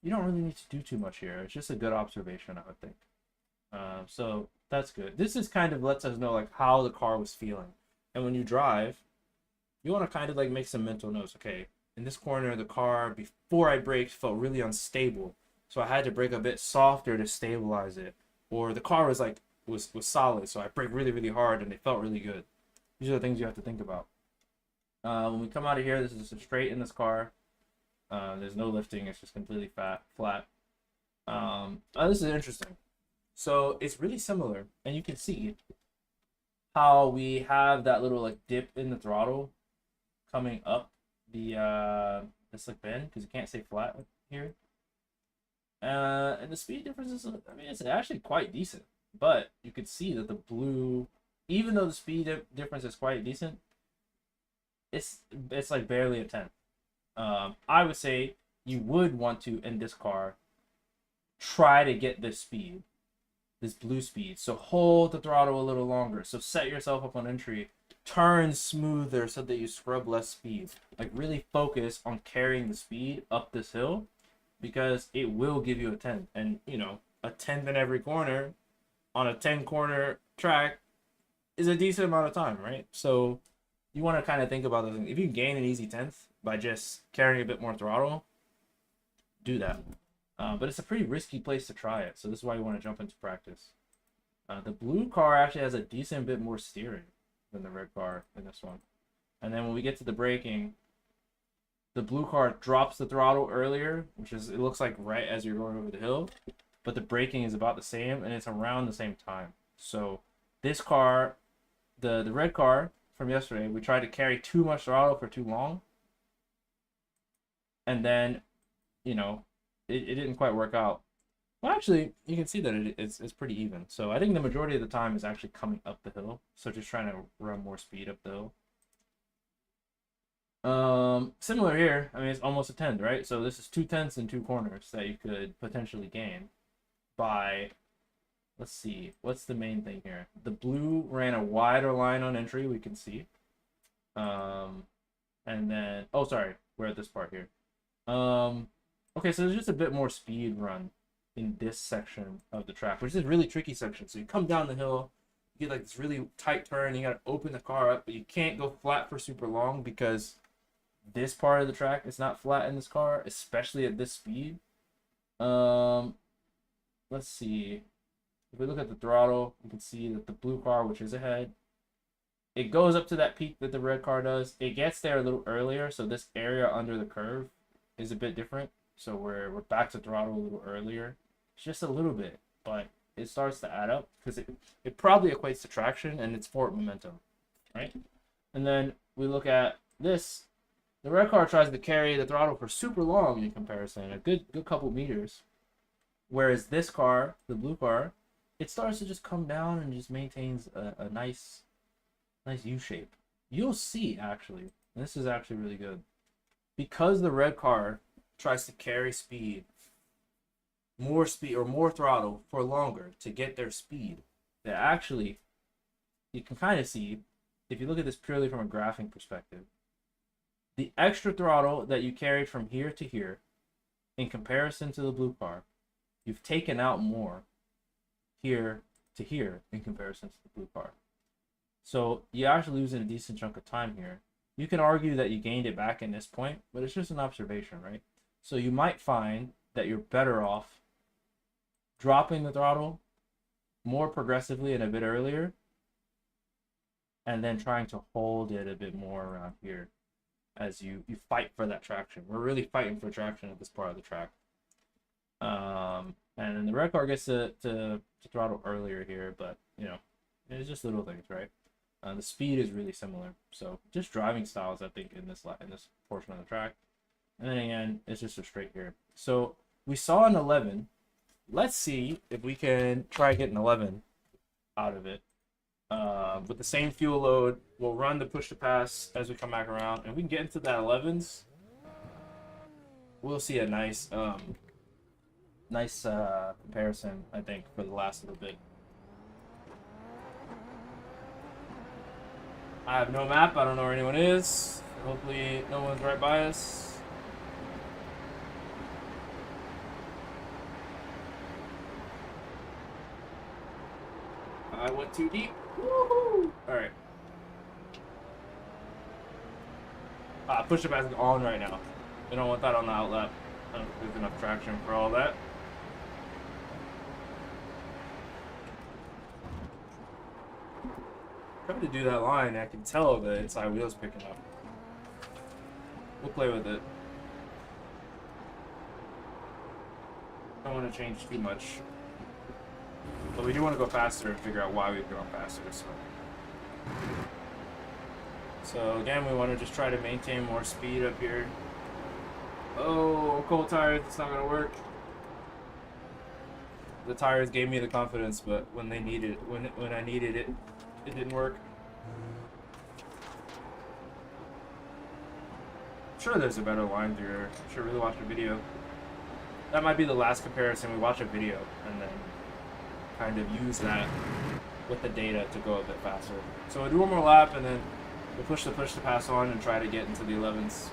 you don't really need to do too much here. It's just a good observation, I would think. So that's good. This is kind of lets us know like how the car was feeling. And when you drive, you want to kind of like make some mental notes. Okay, in this corner, the car before I braked felt really unstable, so I had to brake a bit softer to stabilize it. Or the car was like was solid, so I braked really, really hard and it felt really good. These are the things you have to think about. When we come out of here, this is straight in this car. There's no lifting; it's just completely flat. This is interesting. So it's really similar, and you can see how we have that little like dip in the throttle coming up this like bend because you can't stay flat here. And the speed difference is, I mean, it's actually quite decent, but you could see that the blue, even though the speed difference is quite decent, it's like barely a tenth. I would say you would want to in this car try to get this speed, this blue speed. So hold the throttle a little longer. So set yourself up on entry, turn smoother so that you scrub less speed. Like really focus on carrying the speed up this hill because it will give you a 10th. And a 10th in every corner on a 10 corner track is a decent amount of time, right? So you want to kind of think about this. If you gain an easy 10th by just carrying a bit more throttle, do that. But it's a pretty risky place to try it. So this is why you want to jump into practice. The blue car actually has a decent bit more steering than the red car in this one. And then when we get to the braking, the blue car drops the throttle earlier, which is, it looks like right as you're going over the hill, but the braking is about the same and it's around the same time. So this car, the red car from yesterday, we tried to carry too much throttle for too long. And then, it didn't quite work out. Well, actually, you can see that it's pretty even. So I think the majority of the time is actually coming up the hill. So just trying to run more speed up the hill. Similar here. I mean, it's almost a 10th, right? So this is 2/10 and 2 corners that you could potentially gain by, let's see, what's the main thing here? The blue ran a wider line on entry, we can see. And then, oh, sorry, we're at this part here. Okay, so there's just a bit more speed run in this section of the track, which is a really tricky section. So you come down the hill, you get like this really tight turn, you gotta open the car up, but you can't go flat for super long because this part of the track is not flat in this car, especially at this speed. let's see. If we look at the throttle, you can see that the blue car, which is ahead, it goes up to that peak that the red car does. It gets there a little earlier, so this area under the curve is a bit different. So we're back to throttle a little earlier. It's just a little bit, but it starts to add up because it probably equates to traction and it's forward momentum, right? And then we look at this. The red car tries to carry the throttle for super long in comparison, a good couple meters. Whereas this car, the blue car, it starts to just come down and just maintains a nice U shape. You'll see, actually, this is actually really good. Because the red car tries to carry more speed or more throttle for longer to get their speed, that actually, you can kind of see, if you look at this purely from a graphing perspective, the extra throttle that you carried from here to here, in comparison to the blue car, you've taken out more here to here in comparison to the blue car. So you're actually losing a decent chunk of time here. You can argue that you gained it back in this point, but it's just an observation, right? So you might find that you're better off dropping the throttle more progressively and a bit earlier, and then trying to hold it a bit more around here as you fight for that traction. We're really fighting for traction at this part of the track. And then the red car gets to throttle earlier here, but you know, it's just little things, right? The speed is really similar, so just driving styles, I think, in this portion of the track. And then again, it's just a straight here. So we saw an 11. Let's see if we can try getting 11 out of it. With the same fuel load, we'll run the push to pass as we come back around, and we can get into that 11s. We'll see a nice comparison, I think, for the last little bit. I have no map. I don't know where anyone is. Hopefully no one's right by us. I went too deep. Woohoo! Alright. Push the pass is on right now. We don't want that on the outlet. I don't think there's enough traction for all that. Trying to do that line, I can tell the inside wheel's picking up. We'll play with it. Don't want to change too much. But we do want to go faster and figure out why we've gone faster. So again, we want to just try to maintain more speed up here. Oh, cold tires, it's not gonna work. The tires gave me the confidence, but when they needed, when I needed it, it didn't work. I'm sure there's a better line through here. I should really watch a video. That might be the last comparison. We watch a video and then kind of use that with the data to go a bit faster. So we'll do one more lap and then we'll push the pass on and try to get into the 11s.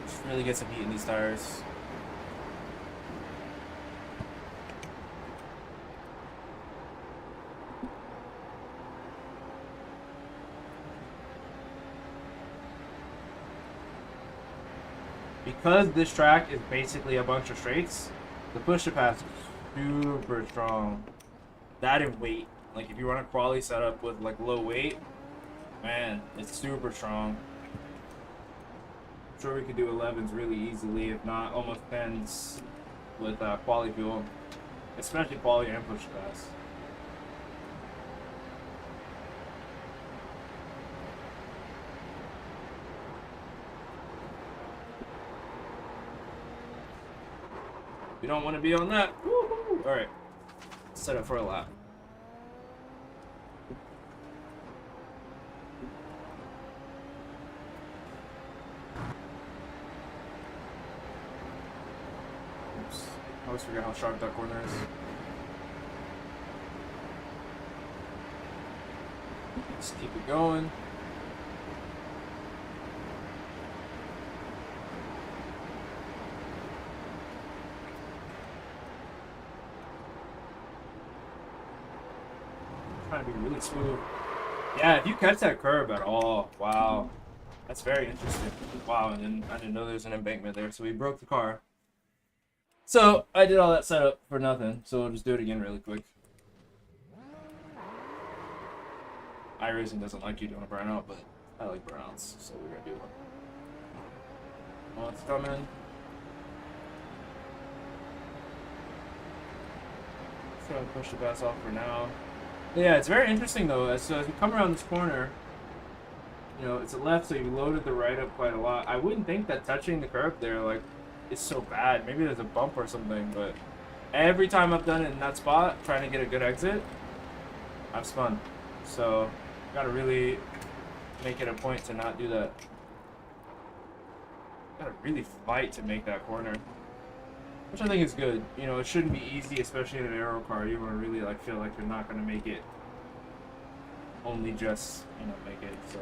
Just really get some heat in these tires. Because this track is basically a bunch of straights, the push to pass is super strong. That and weight. Like if you run a quali setup with like low weight, man, it's super strong. I'm sure we could do 11s really easily, if not almost 10s with quali fuel, especially quali and push to pass. We don't want to be on that. Woo-hoo. All right, set up for a lap. Oops. I always forget how sharp that corner is. Just keep it going. Trying to be really smooth. Yeah, if you catch that curve at all, wow, that's very interesting. Wow, and then I didn't know there's an embankment there, so we broke the car. So I did all that setup for nothing. So we'll just do it again really quick. iRacing doesn't like you doing a burnout, but I like burnouts, so we're gonna do one. Oh, it's coming. Just gonna push the pass off for now. Yeah, it's very interesting though. So as we come around this corner, you know, it's a left, so you loaded the right up quite a lot. I wouldn't think that touching the curb there, like, is so bad. Maybe there's a bump or something, but every time I've done it in that spot, trying to get a good exit, I've spun. So, gotta really make it a point to not do that. Gotta really fight to make that corner, which I think is good. You know, it shouldn't be easy, especially in an aero car. You want to really like feel like you're not gonna make it. Only just, you know, make it. So.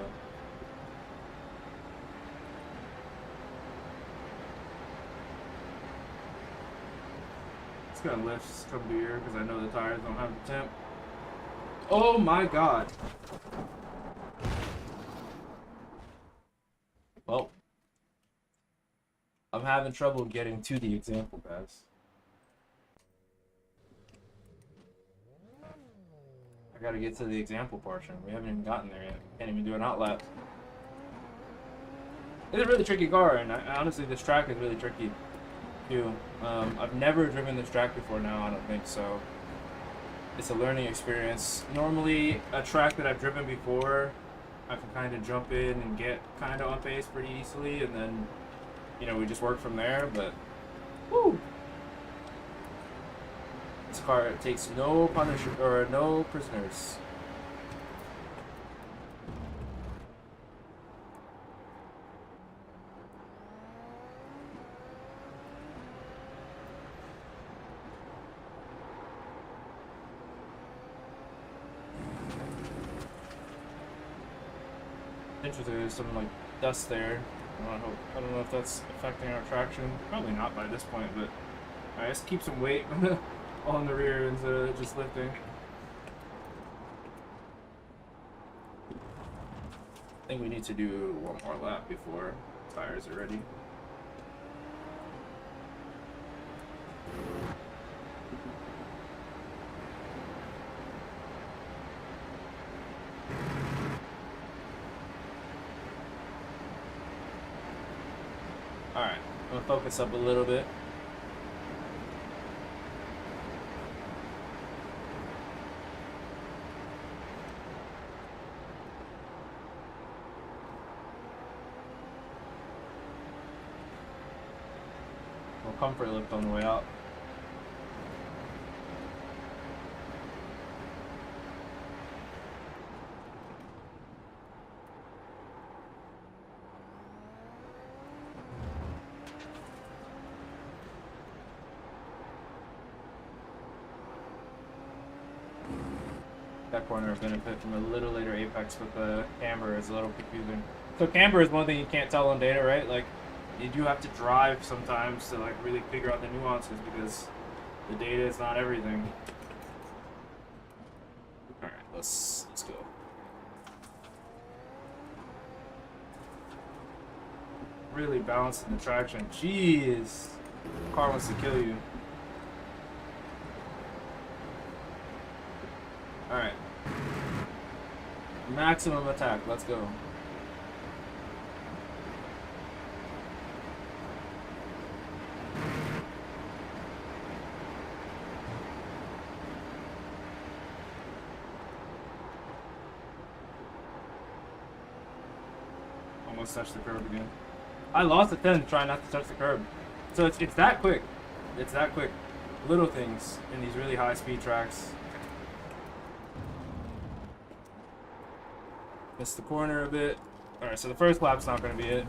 It's gonna lift come to here because I know the tires don't have the temp. Oh my god. Well, I'm having trouble getting to the example, guys. I gotta get to the example portion. We haven't even gotten there yet. Can't even do an outlap. It's a really tricky car, and honestly, this track is really tricky too. I've never driven this track before now, I don't think so. It's a learning experience. Normally, a track that I've driven before, I can kind of jump in and get kind of on pace pretty easily, and then, you know, we just work from there, but, woo! This car takes no no prisoners. Interesting, there's some like dust there. I don't know if that's affecting our traction. Probably not by this point, but I just keep some weight on the rear instead of just lifting. I think we need to do one more lap before tires are ready. Alright, I'm gonna focus up a little bit. We'll comfort lift on the way out. That corner benefit from a little later apex, but the camber is a little confusing. So camber is one thing you can't tell on data, right? Like, you do have to drive sometimes to like really figure out the nuances because the data is not everything. All right, let's go. Really balancing the traction. Jeez, the car wants to kill you. All right, maximum attack. Let's go. Almost touched the curb again. I lost a 10 trying not to touch the curb. So it's that quick. It's that quick. Little things in these really high speed tracks. Missed the corner a bit. Alright, so the first lap's not going to be it.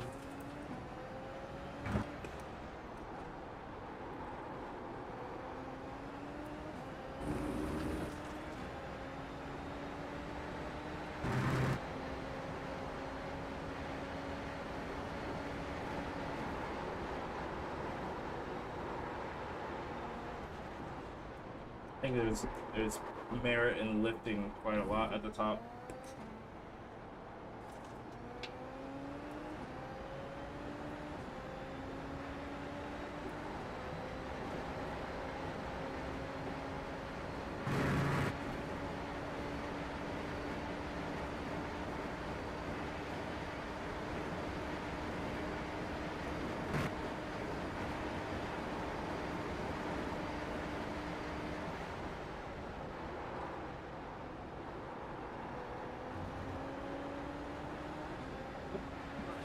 I think there's merit in lifting quite a lot at the top.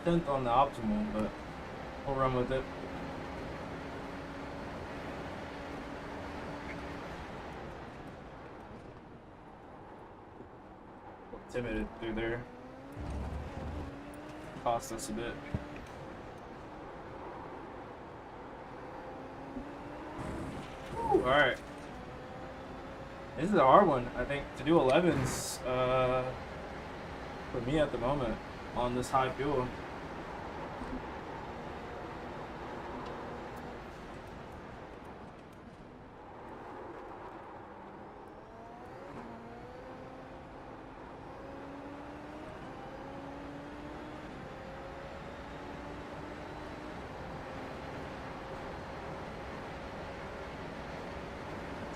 10th on the optimal, but we'll run with it. Timid through there. Cost us a bit. Alright. This is a hard one, I think, to do 11s for me at the moment on this high fuel.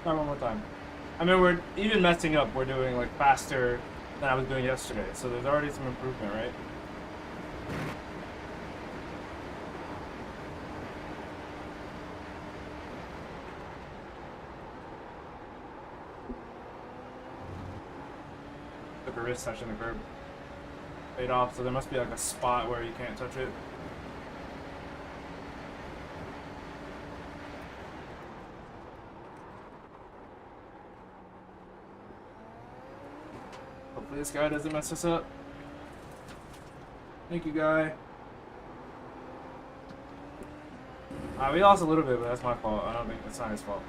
Try one more time. I mean, we're even messing up. We're doing like faster than I was doing yesterday, so there's already some improvement, right? Took a wrist touching the curb. Paid off, so there must be like a spot where you can't touch it. Hopefully this guy doesn't mess us up. Thank you, guy. We lost a little bit, but that's my fault. I don't think it's not his fault.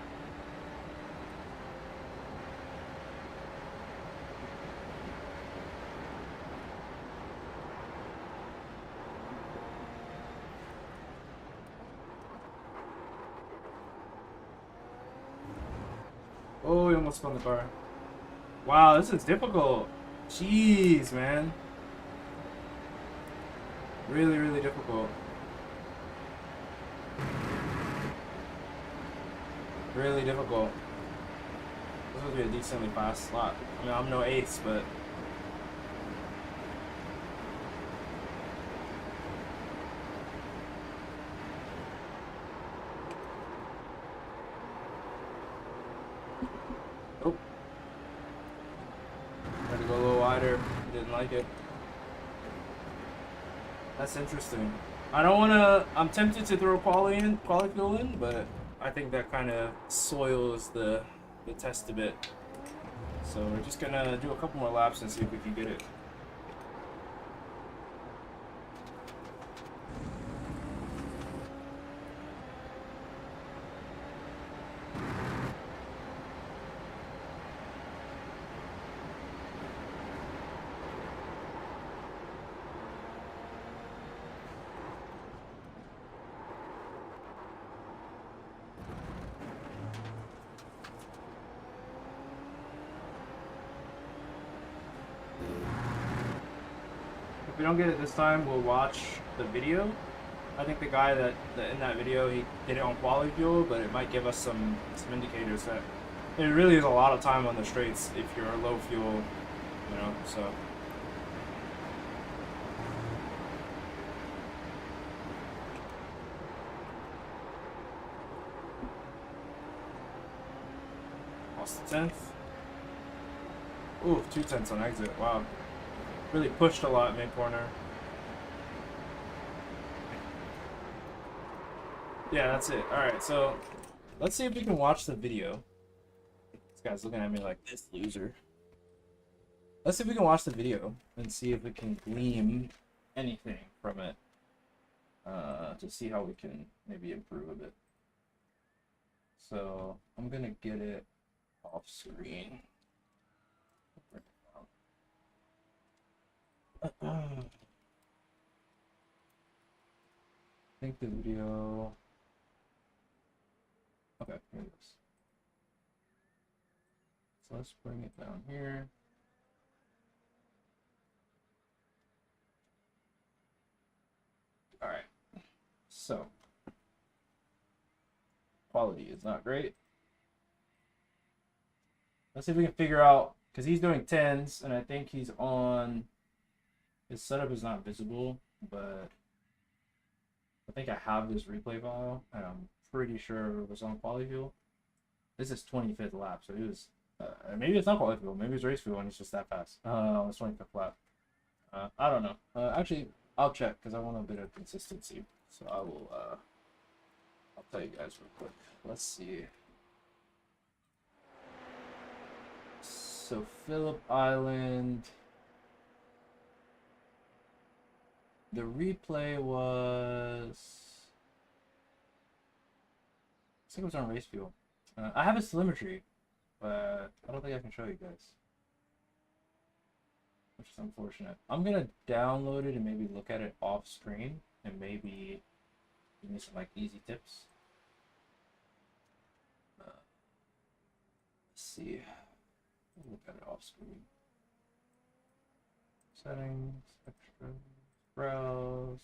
Oh, he almost spun the car. Wow, this is difficult. Jeez, man. Really, really difficult. Really difficult. This would be a decently fast slot. I mean, I'm no ace, but... Oh. Had to go a little wider. Didn't like it. That's interesting. I don't want to... I'm tempted to throw quality fuel in, but I think that kind of soils the test a bit. So we're just going to do a couple more laps and see if we can get it. If we don't get it this time, we'll watch the video. I think the guy that in that video, he did it on quality fuel, but it might give us some indicators that it really is a lot of time on the straights if you're low fuel, you know, so. Lost the 10th. Ooh, 2/10 on exit, wow. Really pushed a lot mid-corner. Yeah, that's it. Alright, so let's see if we can watch the video. This guy's looking at me like, this loser. Let's see if we can watch the video and see if we can glean anything from it. To see how we can maybe improve a bit. So I'm gonna get it off screen. I think the video. Okay, here it is. So let's bring it down here. All right. So quality is not great. Let's see if we can figure out, because he's doing 10s, and I think he's on. His setup is not visible, but I think I have this replay file, and I'm pretty sure it was on quality fuel. This is 25th lap, so he was, maybe it's not quality fuel, maybe it's race fuel, and it's just that fast. On his 25th lap. I don't know. Actually, I'll check because I want a bit of consistency. So I will. I'll tell you guys real quick. Let's see. So Phillip Island. The replay was. I think it was on Race Fuel. I have a telemetry, but I don't think I can show you guys, which is unfortunate. I'm gonna download it and maybe look at it off screen and maybe give me some like easy tips. Let's see. Look at it off screen. Settings, extras, browse.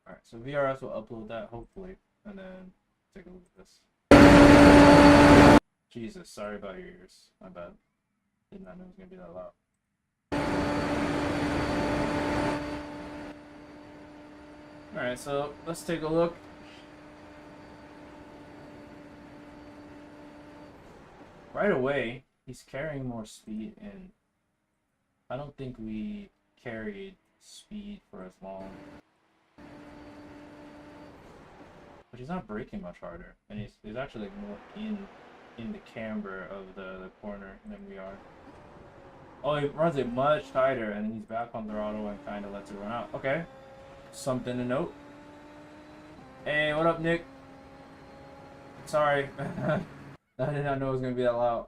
Alright, so VRS will upload that hopefully, and then take a look at this. Jesus, sorry about your ears. My bad. Did not know it was gonna be that loud. Alright, so let's take a look. Right away, he's carrying more speed, and I don't think we carried speed for as long. But he's not braking much harder, and he's actually like more in the camber of the corner than we are. Oh, he runs it much tighter, and then he's back on throttle and kind of lets it run out. Okay, something to note. Hey, what up, Nick? Sorry, I did not know it was gonna be that loud.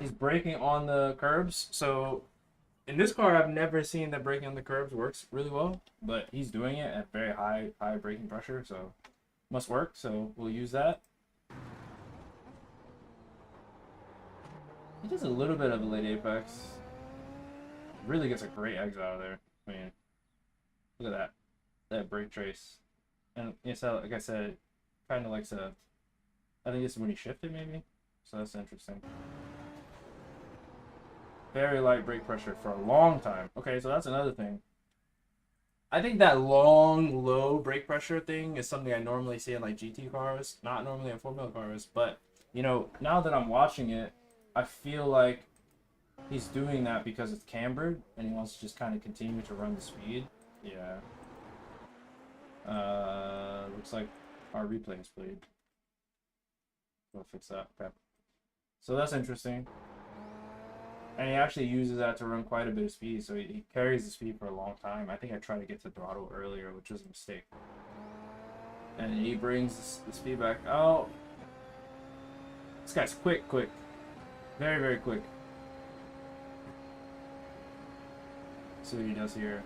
He's braking on the curbs, so. In this car, I've never seen that braking on the curbs works really well, but he's doing it at very high braking pressure, so must work, so we'll use that. He does a little bit of a late apex. Really gets a great exit out of there. I mean, look at that brake trace. And it's like I said, kind of likes a, I think this is when he shifted maybe, so that's interesting. Very light brake pressure for a long time. Okay, so that's another thing. I think that long, low brake pressure thing is something I normally see in like GT cars, not normally in Formula cars. But, you know, now that I'm watching it, I feel like he's doing that because it's cambered and he wants to just kind of continue to run the speed. Yeah. Looks like our replay is played. Go fix that. Okay. So that's interesting. And he actually uses that to run quite a bit of speed, so he carries the speed for a long time. I think I tried to get to throttle earlier, which was a mistake. And he brings the speed back out. This guy's quick. Very, very quick. See what he does here.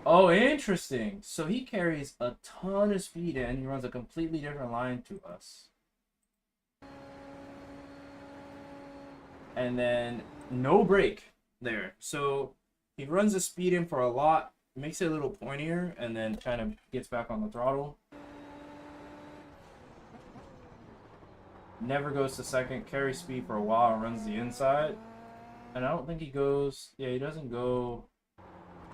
Oh, interesting. So he carries a ton of speed and he runs a completely different line to us. And then no brake there. So he runs the speed in for a lot, makes it a little pointier, and then kind of gets back on the throttle. Never goes to second, carries speed for a while, and runs the inside. And I don't think he goes, yeah, he doesn't go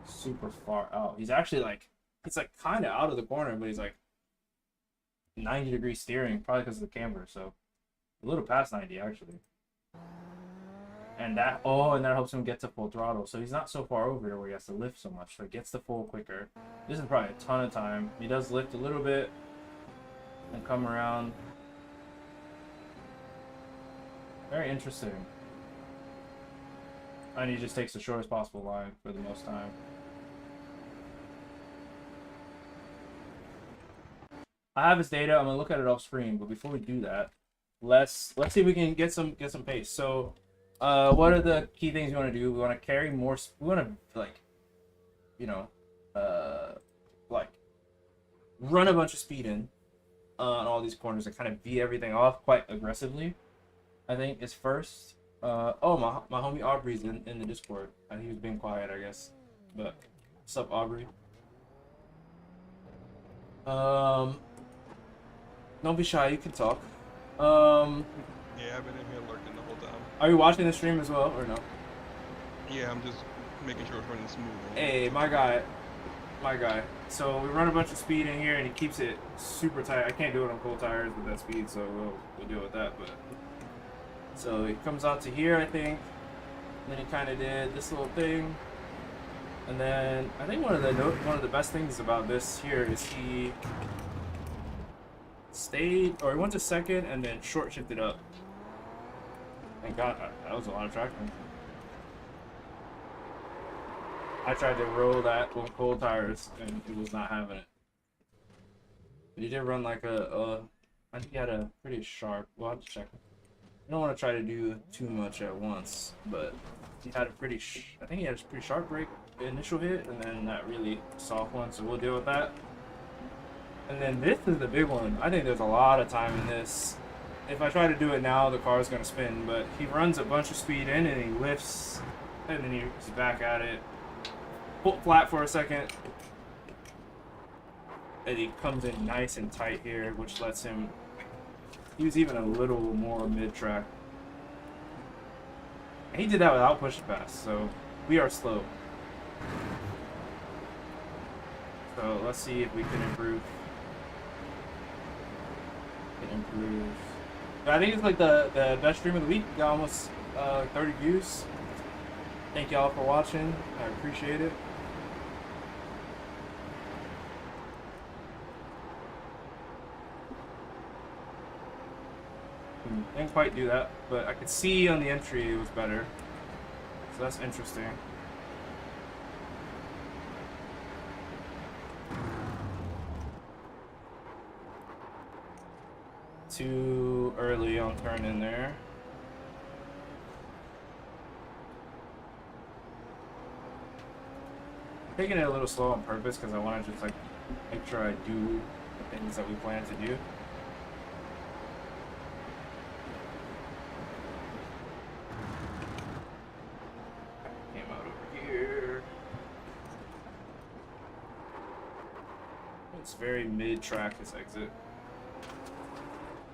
super far out. He's actually like, it's like kind of out of the corner, but he's like 90-degree steering, probably because of the camber. So a little past 90 actually. And that, and that helps him get to full throttle. So he's not so far over here where he has to lift so much. So he gets to full quicker. This is probably a ton of time. He does lift a little bit and come around. Very interesting. And he just takes the shortest possible line for the most time. I have his data. I'm gonna look at it off screen, but before we do that, let's see if we can get some pace. So. What are the key things we want to do? We want to carry more. We want to like, you know, like run a bunch of speed in on all these corners and kind of beat everything off quite aggressively. I think is first. Oh, my homie Aubrey's in the Discord. I think he was being quiet, I guess. But what's up, Aubrey? Don't be shy. You can talk. Yeah, I've been in here lurking the whole time. Are you watching the stream as well, or no? Yeah, I'm just making sure it's running smooth. Hey, my guy. So we run a bunch of speed in here, and he keeps it super tight. I can't do it on cold tires with that speed, so we'll deal with that. But so it comes out to here, I think. then he kind of did this little thing. And then I think one of the best things about this here is he stayed, or he went to second and then short shifted up. Thank God, that was a lot of traction. I tried to roll that with cold tires and it was not having it. But he did run like I think he had a pretty sharp, we'll have to check. I don't want to try to do too much at once, but he had a pretty, I think he had a pretty sharp brake initial hit and then that really soft one, so we'll deal with that. And then this is the big one. I think there's a lot of time in this. If I try to do it now, the car is going to spin, but he runs a bunch of speed in and he lifts and then he's back at it. Pull flat for a second. And he comes in nice and tight here, which lets him use even a little more mid-track. And he did that without pushing fast, so we are slow. So let's see if we can improve. But I think it's like the best stream of the week. We got almost 30 views. Thank y'all for watching. I appreciate it. Didn't quite do that, but I could see on the entry it was better. So that's interesting. Too early on turn in there. I'm taking it a little slow on purpose because I want to just like make sure I do the things that we plan to do. Came out over here. It's very mid-track, this exit.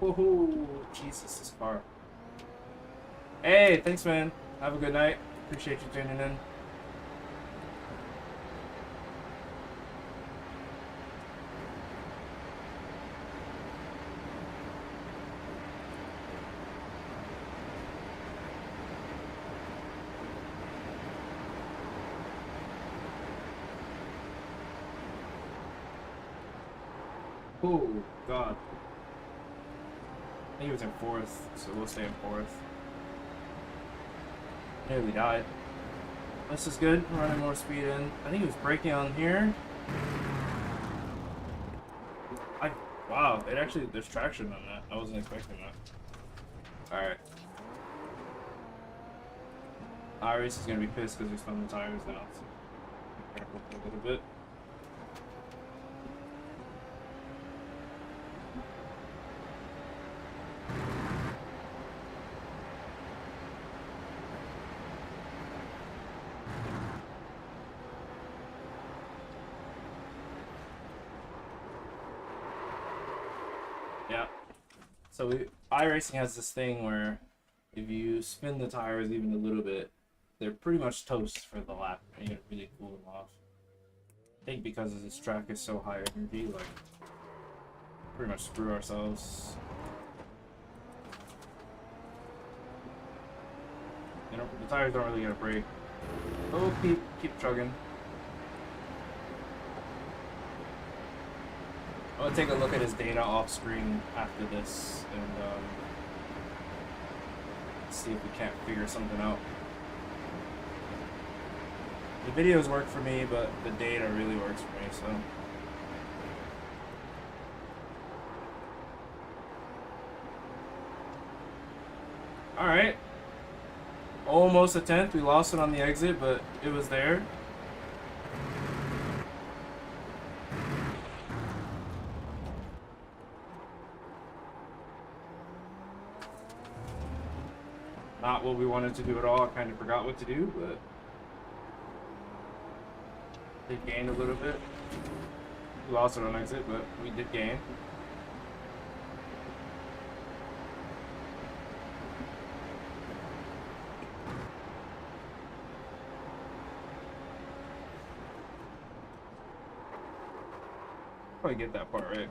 Woohoo! Jesus, this car. Hey, thanks, man. Have a good night. Appreciate you tuning in. Oh, God. I think he was in fourth, so we'll stay in fourth. Nearly died. This is good. We're running more speed in. I think he was braking on here. Wow, it actually, there's traction on that. I wasn't expecting that. Alright. Iris is going to be pissed because we spun the tires now. So be careful a little bit. Yeah. So iRacing has this thing where if you spin the tires even a little bit, they're pretty much toast for the lap, and you really cool them off. I think because this track is so high energy, like, pretty much screw ourselves. You know, the tires aren't really gonna break. But we'll keep chugging. I'll take a look at his data off screen after this and see if we can't figure something out. The videos work for me, but the data really works for me, so. Alright. Almost a 10th. We lost it on the exit, but it was there. Not what we wanted to do at all. I kind of forgot what to do, but did gain a little bit. We lost it on exit, but we did gain. Probably get that part right.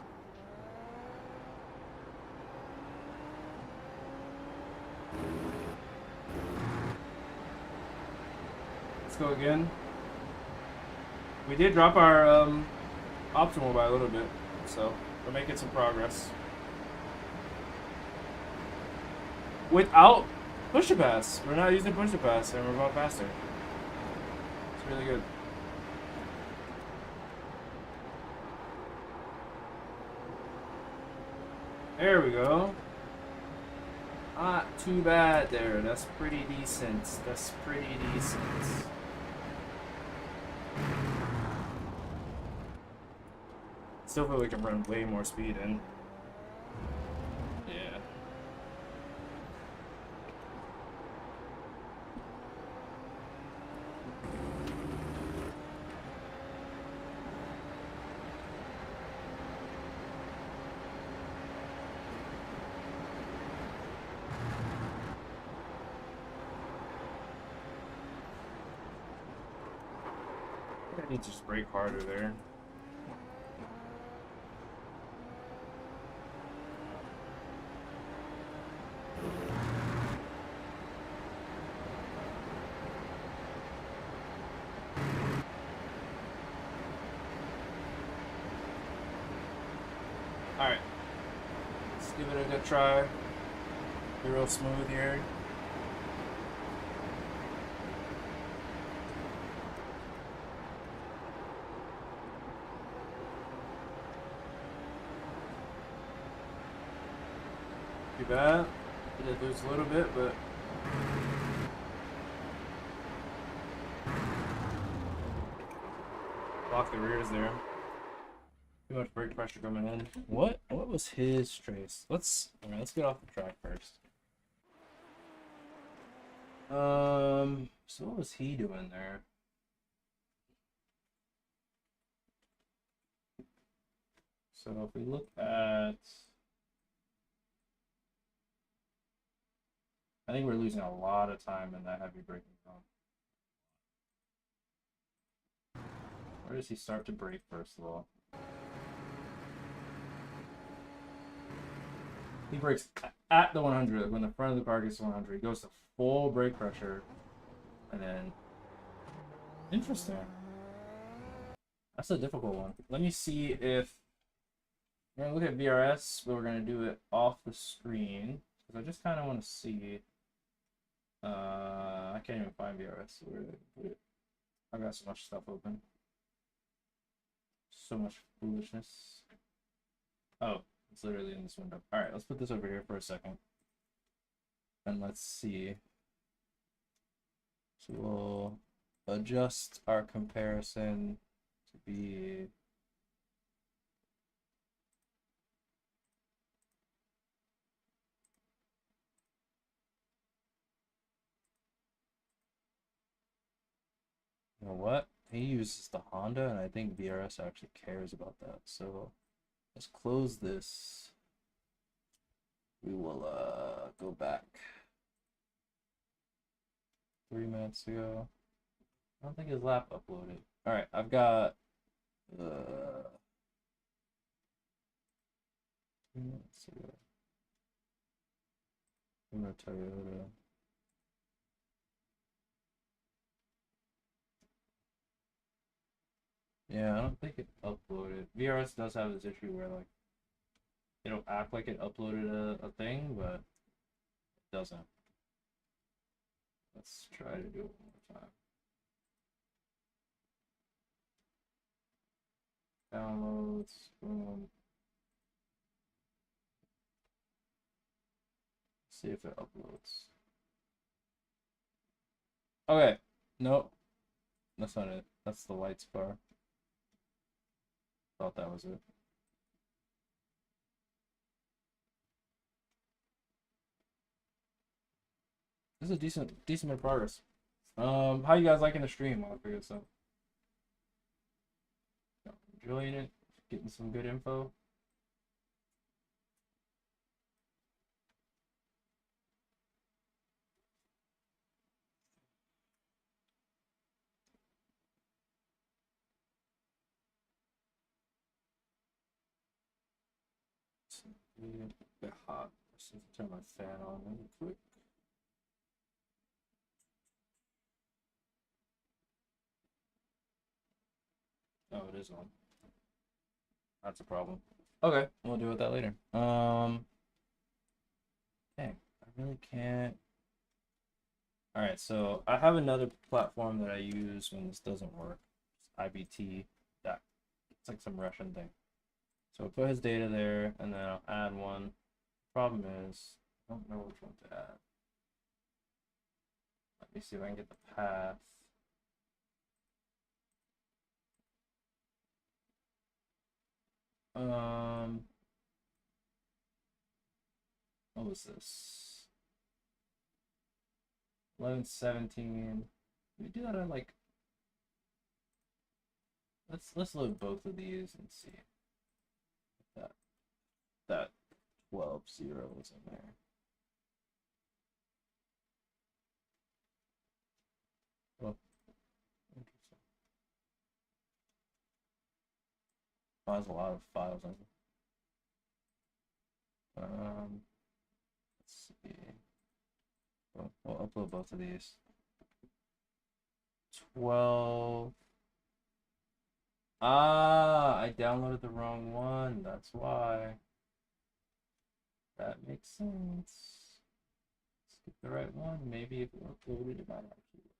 Let's go again. We did drop our optimal by a little bit, so we're making some progress. Without push-to-pass. We're not using push-to-pass, and we're going faster. It's really good. There we go. Not too bad there. That's pretty decent. That's pretty decent. Still feel we can run way more speed in. Yeah. I need to just brake harder there. Alright. Let's give it a good try. Be real smooth here. Too bad. Did lose a little bit, but block the rears there. Too much brake pressure coming in. What was his trace? Let's get off the track first. So what was he doing there? So if we look at, I think we're losing a lot of time in that heavy braking zone. Where does he start to brake first of all? He brakes at the 100 when the front of the car gets to 100. He goes to full brake pressure, and then interesting. That's a difficult one. Let me see if we're gonna look at VRS, but we're gonna do it off the screen because I just kind of want to see. I can't even find VRS. Where did I put it? I've got so much stuff open. So much foolishness. Oh, it's literally in this window. Alright, let's put this over here for a second. And let's see. So we'll adjust our comparison to be you know what? He uses the Honda, and I think VRS actually cares about that. So let's close this. We will go back 3 minutes ago. I don't think his lap uploaded. Alright, I've got 3 minutes ago. I'm gonna Toyota. Yeah, I don't think it uploaded. VRS does have this issue where like it'll act like it uploaded a thing, but it doesn't. Let's try to do it one more time. Downloads, boom. See if it uploads. Okay, nope. That's not it. That's the lights bar. Thought that was it. This is a decent bit of progress. How you guys liking the stream? I'll figure this out. Enjoying it? Getting some good info? It's a bit hot. Let's see if I turn my fan on really quick. Oh, it is on. That's a problem. Okay, we'll deal with that later. Dang, I really can't. All right, so I have another platform that I use when this doesn't work. It's IBT. That it's like some Russian thing. So I'll put his data there, and then I'll add one. Problem is, I don't know which one to add. Let me see if I can get the path. What was this? 1117. We do that at like. Let's load both of these and see if that 12 0 is in there. Oh, interesting. Oh, there's a lot of files on here. Let's see. We'll upload both of these. 12. Ah, I downloaded the wrong one. That's why. That makes sense. Let's get the right one. Maybe if we uploaded it might actually work.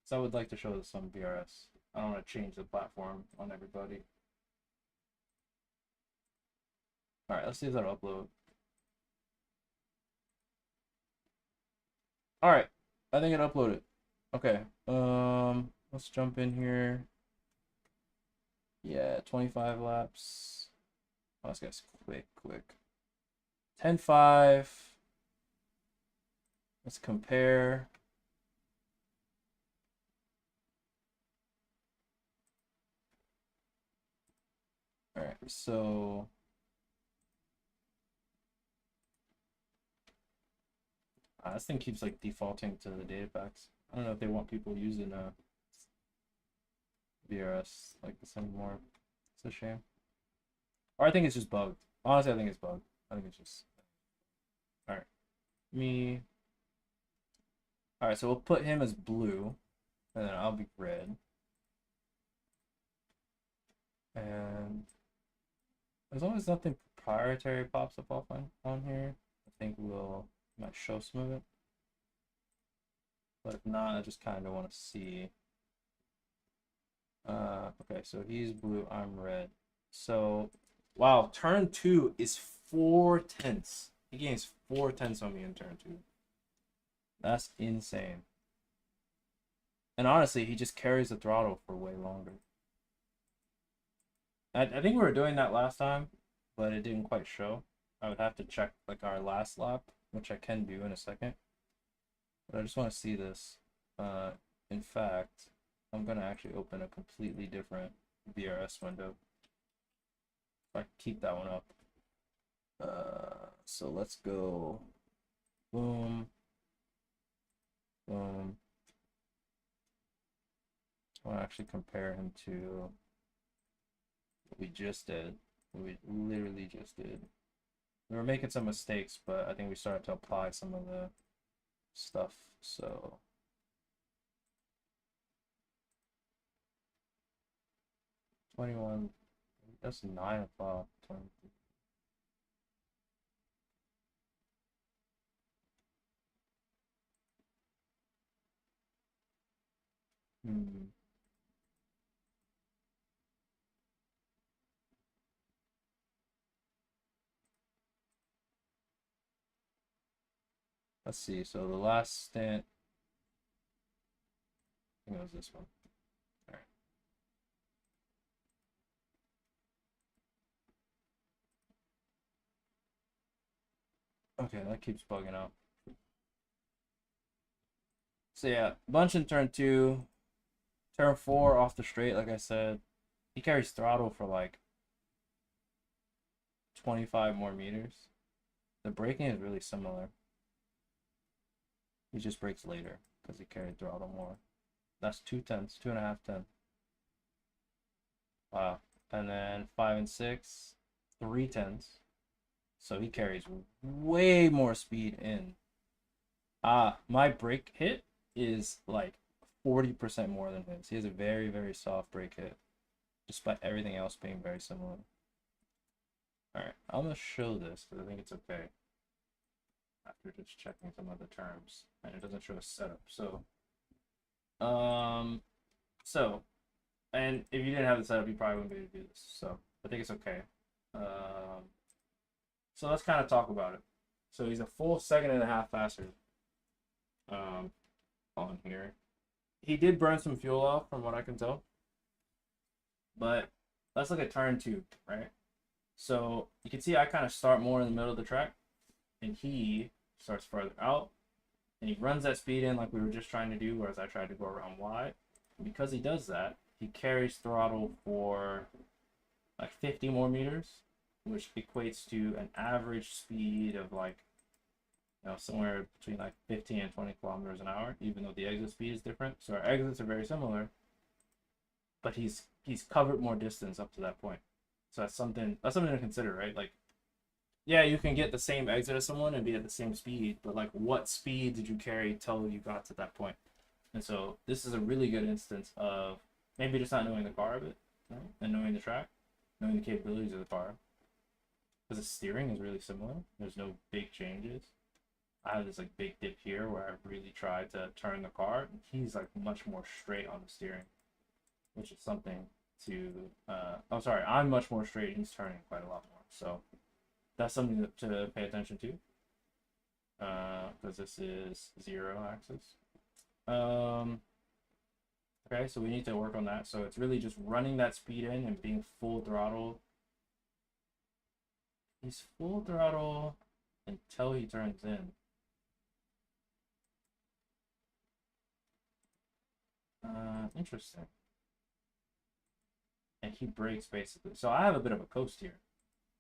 So I would like to show some VRS. I don't want to change the platform on everybody. Alright, let's see if that'll upload. Alright, I think it uploaded. Okay, let's jump in here. Yeah, 25 laps. Oh, this guy's quick. 10.5. Let's compare. All right, so this thing keeps like defaulting to the data packs. I don't know if they want people using VRS like this anymore. It's a shame. Or I think it's just bugged. Honestly, I think it's bugged. I think it's just. All right, me. All right, so we'll put him as blue, and then I'll be red. And as long as nothing proprietary pops up on here, I think we'll might show some of it. But if not, I just kind of want to see. Okay, so he's blue, I'm red. So, wow, turn 2 is 4/10. He gains 4/10 on me in turn 2. That's insane. And honestly, he just carries the throttle for way longer. I think we were doing that last time, but it didn't quite show. I would have to check like our last lap, which I can do in a second. But I just want to see this. In fact, I'm gonna actually open a completely different VRS window. If I keep that one up. So let's go. Boom. Boom. I want to actually compare him to what we just did. What we literally just did. We were making some mistakes, but I think we started to apply some of the stuff. So 21. That's 9 o'clock. 20. Let's see. So the last stint, I think it was this one. All right. Okay, that keeps bugging out. So yeah, bunch in turn 2, turn 4 off the straight. Like I said, he carries throttle for like 25 more meters. The braking is really similar. He just brakes later because he carried throttle more. That's 2/10, 2.5/10. Wow. And then 5 and 6, 3/10. So he carries way more speed in. My brake hit is like 40% more than his. He has a very, very soft brake hit. despite everything else being very similar. Alright, I'm gonna show this because I think it's okay. After just checking some of the terms. And it doesn't show a setup. So and if you didn't have the setup, you probably wouldn't be able to do this. So I think it's okay. So let's kind of talk about it. So he's a full 1.5 seconds faster on here. He did burn some fuel off from what I can tell. But let's look at turn 2, right? So you can see I kind of start more in the middle of the track, and he starts further out, and he runs that speed in like we were just trying to do, whereas I tried to go around wide. And because he does that, he carries throttle for like 50 more meters, which equates to an average speed of like, you know, somewhere between like 15 and 20 kilometers an hour, even though the exit speed is different. So our exits are very similar, but he's covered more distance up to that point. So that's something to consider, right? Like, yeah, you can get the same exit as someone and be at the same speed, but like, what speed did you carry till you got to that point? And so this is a really good instance of maybe just not knowing the car a bit, right? And knowing the track, knowing the capabilities of the car. Because the steering is really similar. There's no big changes. I have this like big dip here where I really tried to turn the car, and he's like much more straight on the steering, which is something to I'm much more straight and he's turning quite a lot more. So that's something to pay attention to, because this is 0 axis. Okay, so we need to work on that. So it's really just running that speed in and being full throttle. He's full throttle until he turns in. Interesting. And he brakes basically. So I have a bit of a coast here.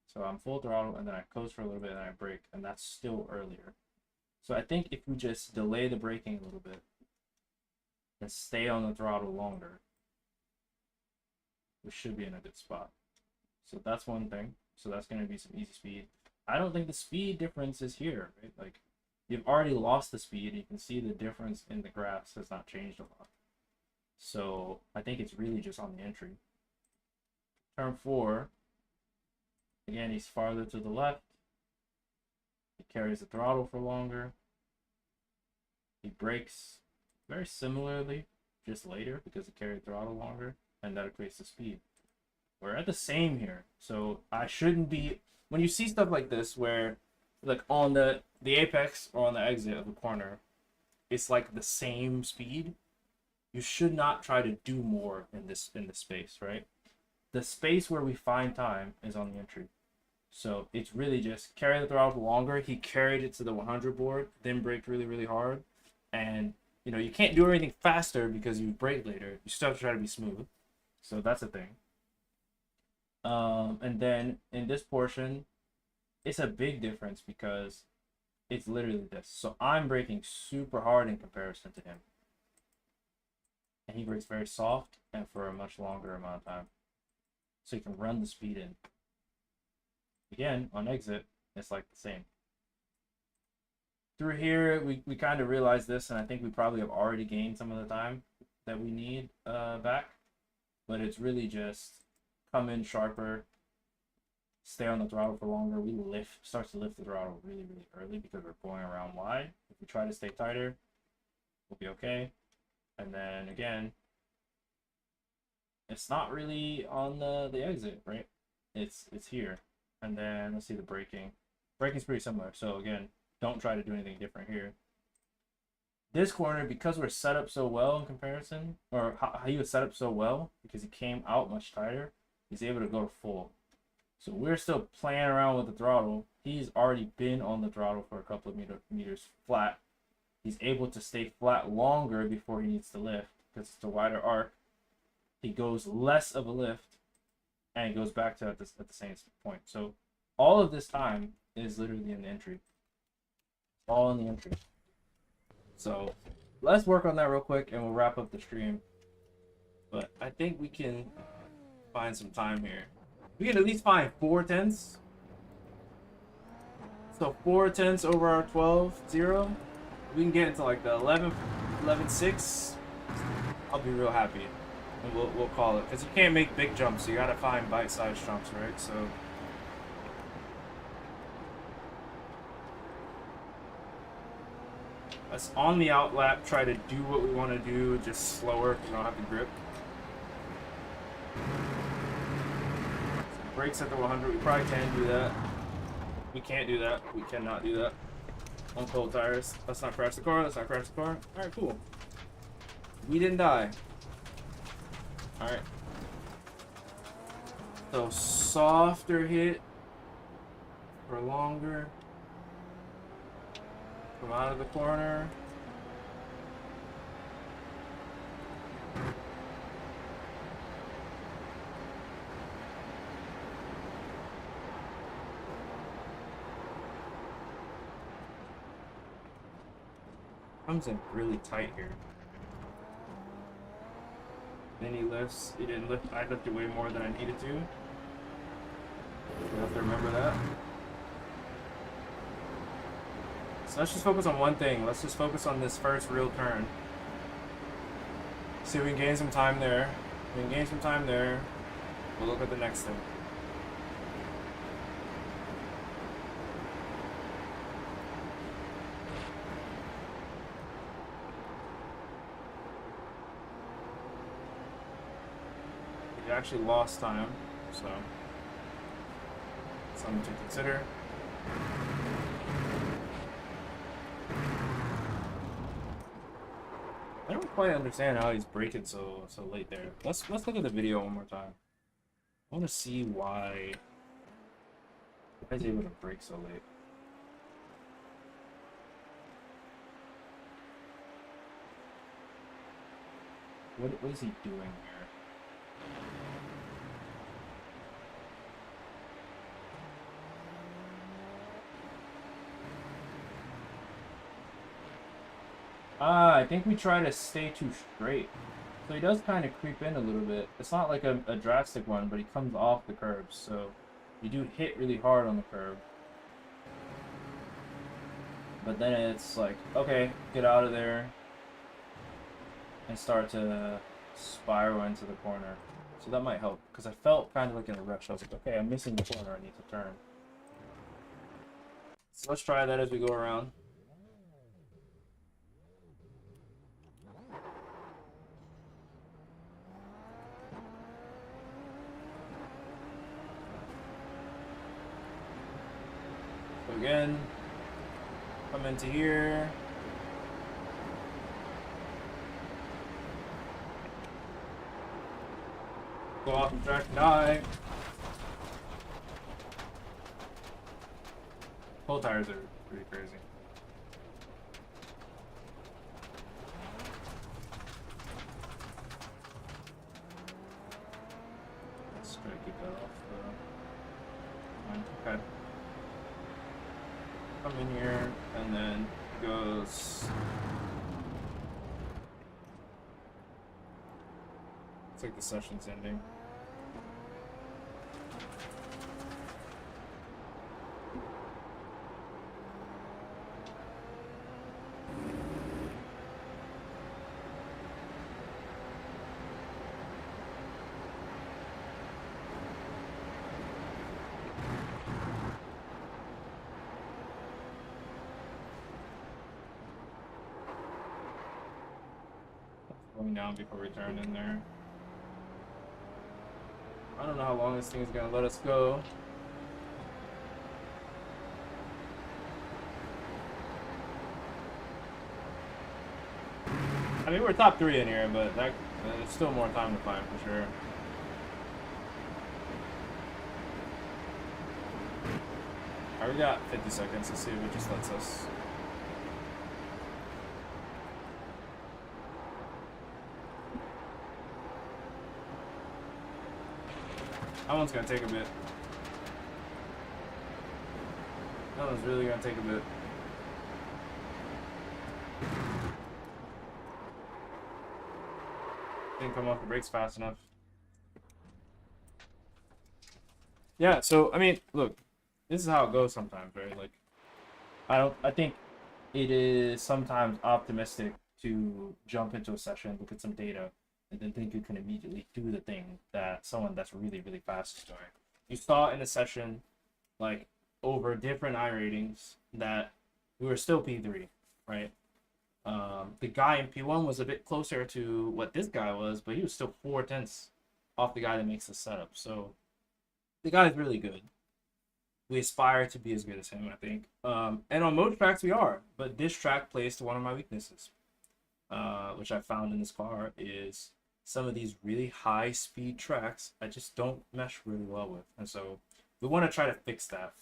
So I'm full throttle and then I coast for a little bit and I brake, and that's still earlier. So I think if we just delay the braking a little bit and stay on the throttle longer, we should be in a good spot. So that's one thing. So that's going to be some easy speed. I don't think the speed difference is here, right? Like, you've already lost the speed. You can see the difference in the graphs has not changed a lot. So I think it's really just on the entry. Turn 4, again, he's farther to the left. He carries the throttle for longer. He brakes very similarly, just later, because he carried throttle longer, and that equates to speed. We're at the same here, so I shouldn't be, when you see stuff like this where like on the apex or on the exit of the corner, it's like the same speed, you should not try to do more in this space, right? The space where we find time is on the entry. So it's really just carry the throttle longer. He carried it to the 100 board, then braked really, really hard. And, you know, you can't do anything faster because you brake later. You still have to try to be smooth. So that's a thing. And then in this portion, it's a big difference because it's literally this. So I'm braking super hard in comparison to him. And he brakes very soft and for a much longer amount of time. So you can run the speed in. Again, on exit, it's like the same. Through here, we kind of realized this, and I think we probably have already gained some of the time that we need back. But it's really just come in sharper, stay on the throttle for longer. We start to lift the throttle really, really early because we're going around wide. If we try to stay tighter, we'll be okay. And then again, it's not really on the exit, right? It's here. And then let's see the braking. Braking's pretty similar. So again, don't try to do anything different here. This corner, because we're set up so well in comparison, or how he was set up so well, because he came out much tighter, he's able to go to full. So we're still playing around with the throttle. He's already been on the throttle for a couple of meters flat. He's able to stay flat longer before he needs to lift because it's a wider arc. He goes less of a lift and he goes back to at the same point. So all of this time is literally in the entry. All in the entry. So let's work on that real quick and we'll wrap up the stream. But I think we can find some time here. We can at least find 4/10. So 4/10 over our 12.0. We can get into like the 11.6. I'll be real happy. And we'll call it, because you can't make big jumps, so you gotta find bite-sized jumps, right? So let's, on the out lap, try to do what we want to do, just slower because we don't have the grip. So brakes at the 100, we probably can do that. We can't do that. We cannot do that. On cold tires. Let's not crash the car. Let's not crash the car. Alright, cool. We didn't die. Alright. So, softer hit for longer. Come out of the corner. Comes in really tight here. Then he lifts. He didn't lift. I lifted way more than I needed to. You have to remember that. So let's just focus on one thing. Let's just focus on this first real turn. See if we can gain some time there. If we can gain some time there, we'll look at the next thing. We actually lost time, so something to consider. I don't quite understand how he's braking so late there. Let's look at the video one more time. I want to see why he's able to brake so late. What is he doing here? I think we try to stay too straight. So he does kind of creep in a little bit. It's not like a drastic one, but he comes off the curbs. So you do hit really hard on the curb. But then it's like, okay, get out of there. And start to spiral into the corner. So that might help. Because I felt kind of like in a rush. I was like, okay, I'm missing the corner. I need to turn. So let's try that as we go around. So again, come into here. Go off the track and die. Cold tires are pretty crazy. Let's try to keep that off the line. Okay. Come in here and then it goes. Looks like the session's ending. Going down before we turn in there. I don't know how long this thing is gonna let us go. I mean, we're top 3 in here, but there's still more time to find for sure. Alright, we got 50 seconds. Let's see if it just lets us. That one's gonna take a bit. That one's really gonna take a bit. Didn't come off the brakes fast enough. Yeah, so I mean, look, this is how it goes sometimes, right? Like, I think it is sometimes optimistic to jump into a session, look at some data, and then think you can immediately do the thing that someone that's really, really fast is doing. You saw in a session, like, over different iRatings, that we were still P3, right? The guy in P1 was a bit closer to what this guy was, but he was still 4/10 off the guy that makes the setup. So the guy's really good. We aspire to be as good as him, I think. And on most tracks we are, but this track plays to one of my weaknesses, which I found in this car, is some of these really high speed tracks I just don't mesh really well with, and so we want to try to fix that.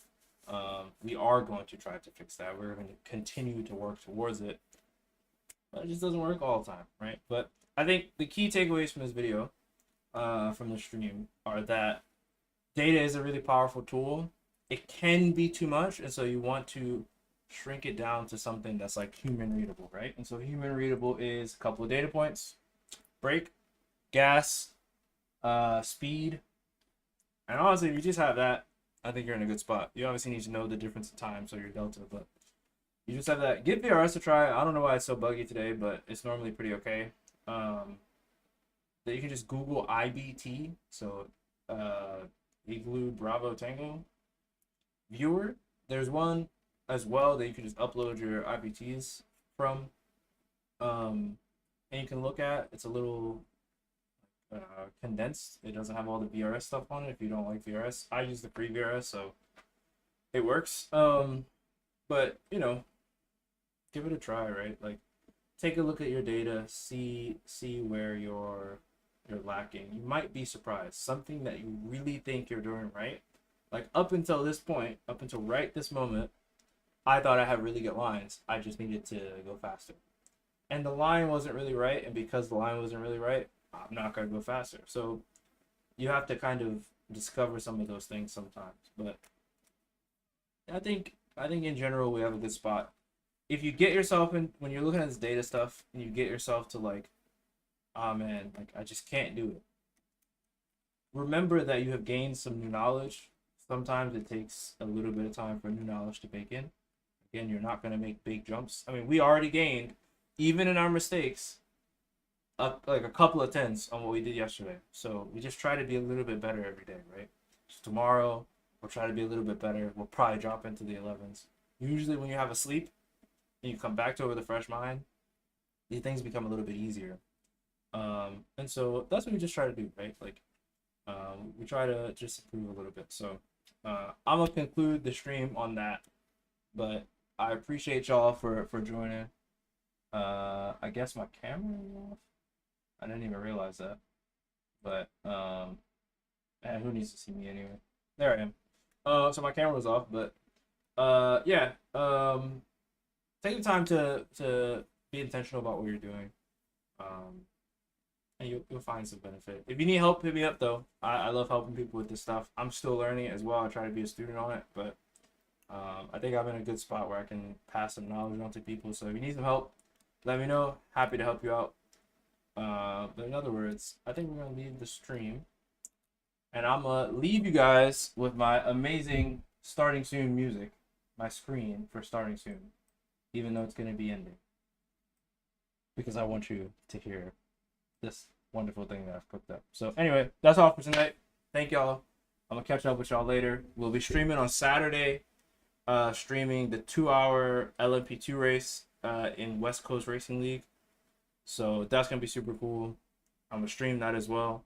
We are going to try to fix that. We're going to continue to work towards it, but it just doesn't work all the time, right? But I think the key takeaways from this video, from the stream, are that data is a really powerful tool. It can be too much, and so you want to shrink it down to something that's like human readable, right? And so human readable is a couple of data points: brake, gas, speed, and honestly, if you just have that, I think you're in a good spot. You obviously need to know the difference in time, so your delta, but you just have that. Give VRS a try. I don't know why it's so buggy today, but it's normally pretty okay. That you can just Google IBT, so Igloo Bravo Tango viewer. There's one as well that you can just upload your IBTs from, and you can look at. It's a little condensed. It doesn't have all the VRS stuff on it if you don't like VRS. I use the free VRS, so it works. But you know, give it a try, right? Like, take a look at your data, see where you're lacking. You might be surprised. Something that you really think you're doing right, like up until this point, up until right this moment, I thought I had really good lines. I just needed to go faster, and the line wasn't really right. And because the line wasn't really right, I'm not gonna go faster. So you have to kind of discover some of those things sometimes. But I think in general we have a good spot. If you get yourself in, when you're looking at this data stuff, and you get yourself to like, oh man, like I just can't do it, remember that you have gained some new knowledge. Sometimes it takes a little bit of time for new knowledge to bake in. Again, you're not going to make big jumps. I mean, we already gained, even in our mistakes, like a couple of tens on what we did yesterday. So we just try to be a little bit better every day, right? So tomorrow, we'll try to be a little bit better. We'll probably drop into the 11s. Usually when you have a sleep and you come back to it with a fresh mind, these things become a little bit easier. And so that's what we just try to do, right? Like, we try to just improve a little bit. So I'm gonna conclude the stream on that, but I appreciate y'all for joining. I guess my camera is off. I didn't even realize that, but man, who needs to see me anyway? There I am. So my camera was off, but yeah. Take the time to be intentional about what you're doing. And you'll find some benefit. If you need help, hit me up though. I love helping people with this stuff. I'm still learning it as well. I try to be a student on it, but I think I'm in a good spot where I can pass some knowledge on to people. So if you need some help, let me know. Happy to help you out. But in other words, I think we're gonna leave the stream, and I'm gonna leave you guys with my amazing starting soon music, my screen for starting soon, even though it's gonna be ending, because I want you to hear this wonderful thing that I've cooked up. So anyway, that's all for tonight. Thank y'all. I'm gonna catch up with y'all later. We'll be streaming on Saturday, streaming the 2-hour LMP2 race in West Coast Racing League. So that's gonna be super cool. I'm gonna stream that as well.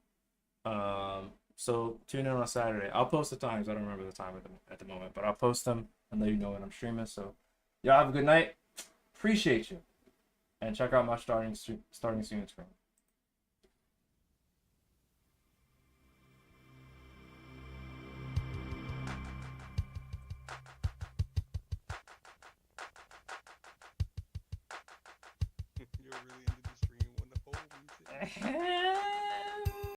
So tune in on Saturday. I'll post the times. I don't remember the time at the moment, but I'll post them and let you know when I'm streaming. So y'all have a good night. Appreciate you, and check out my starting soon screen. You're really into the stream when the whole music.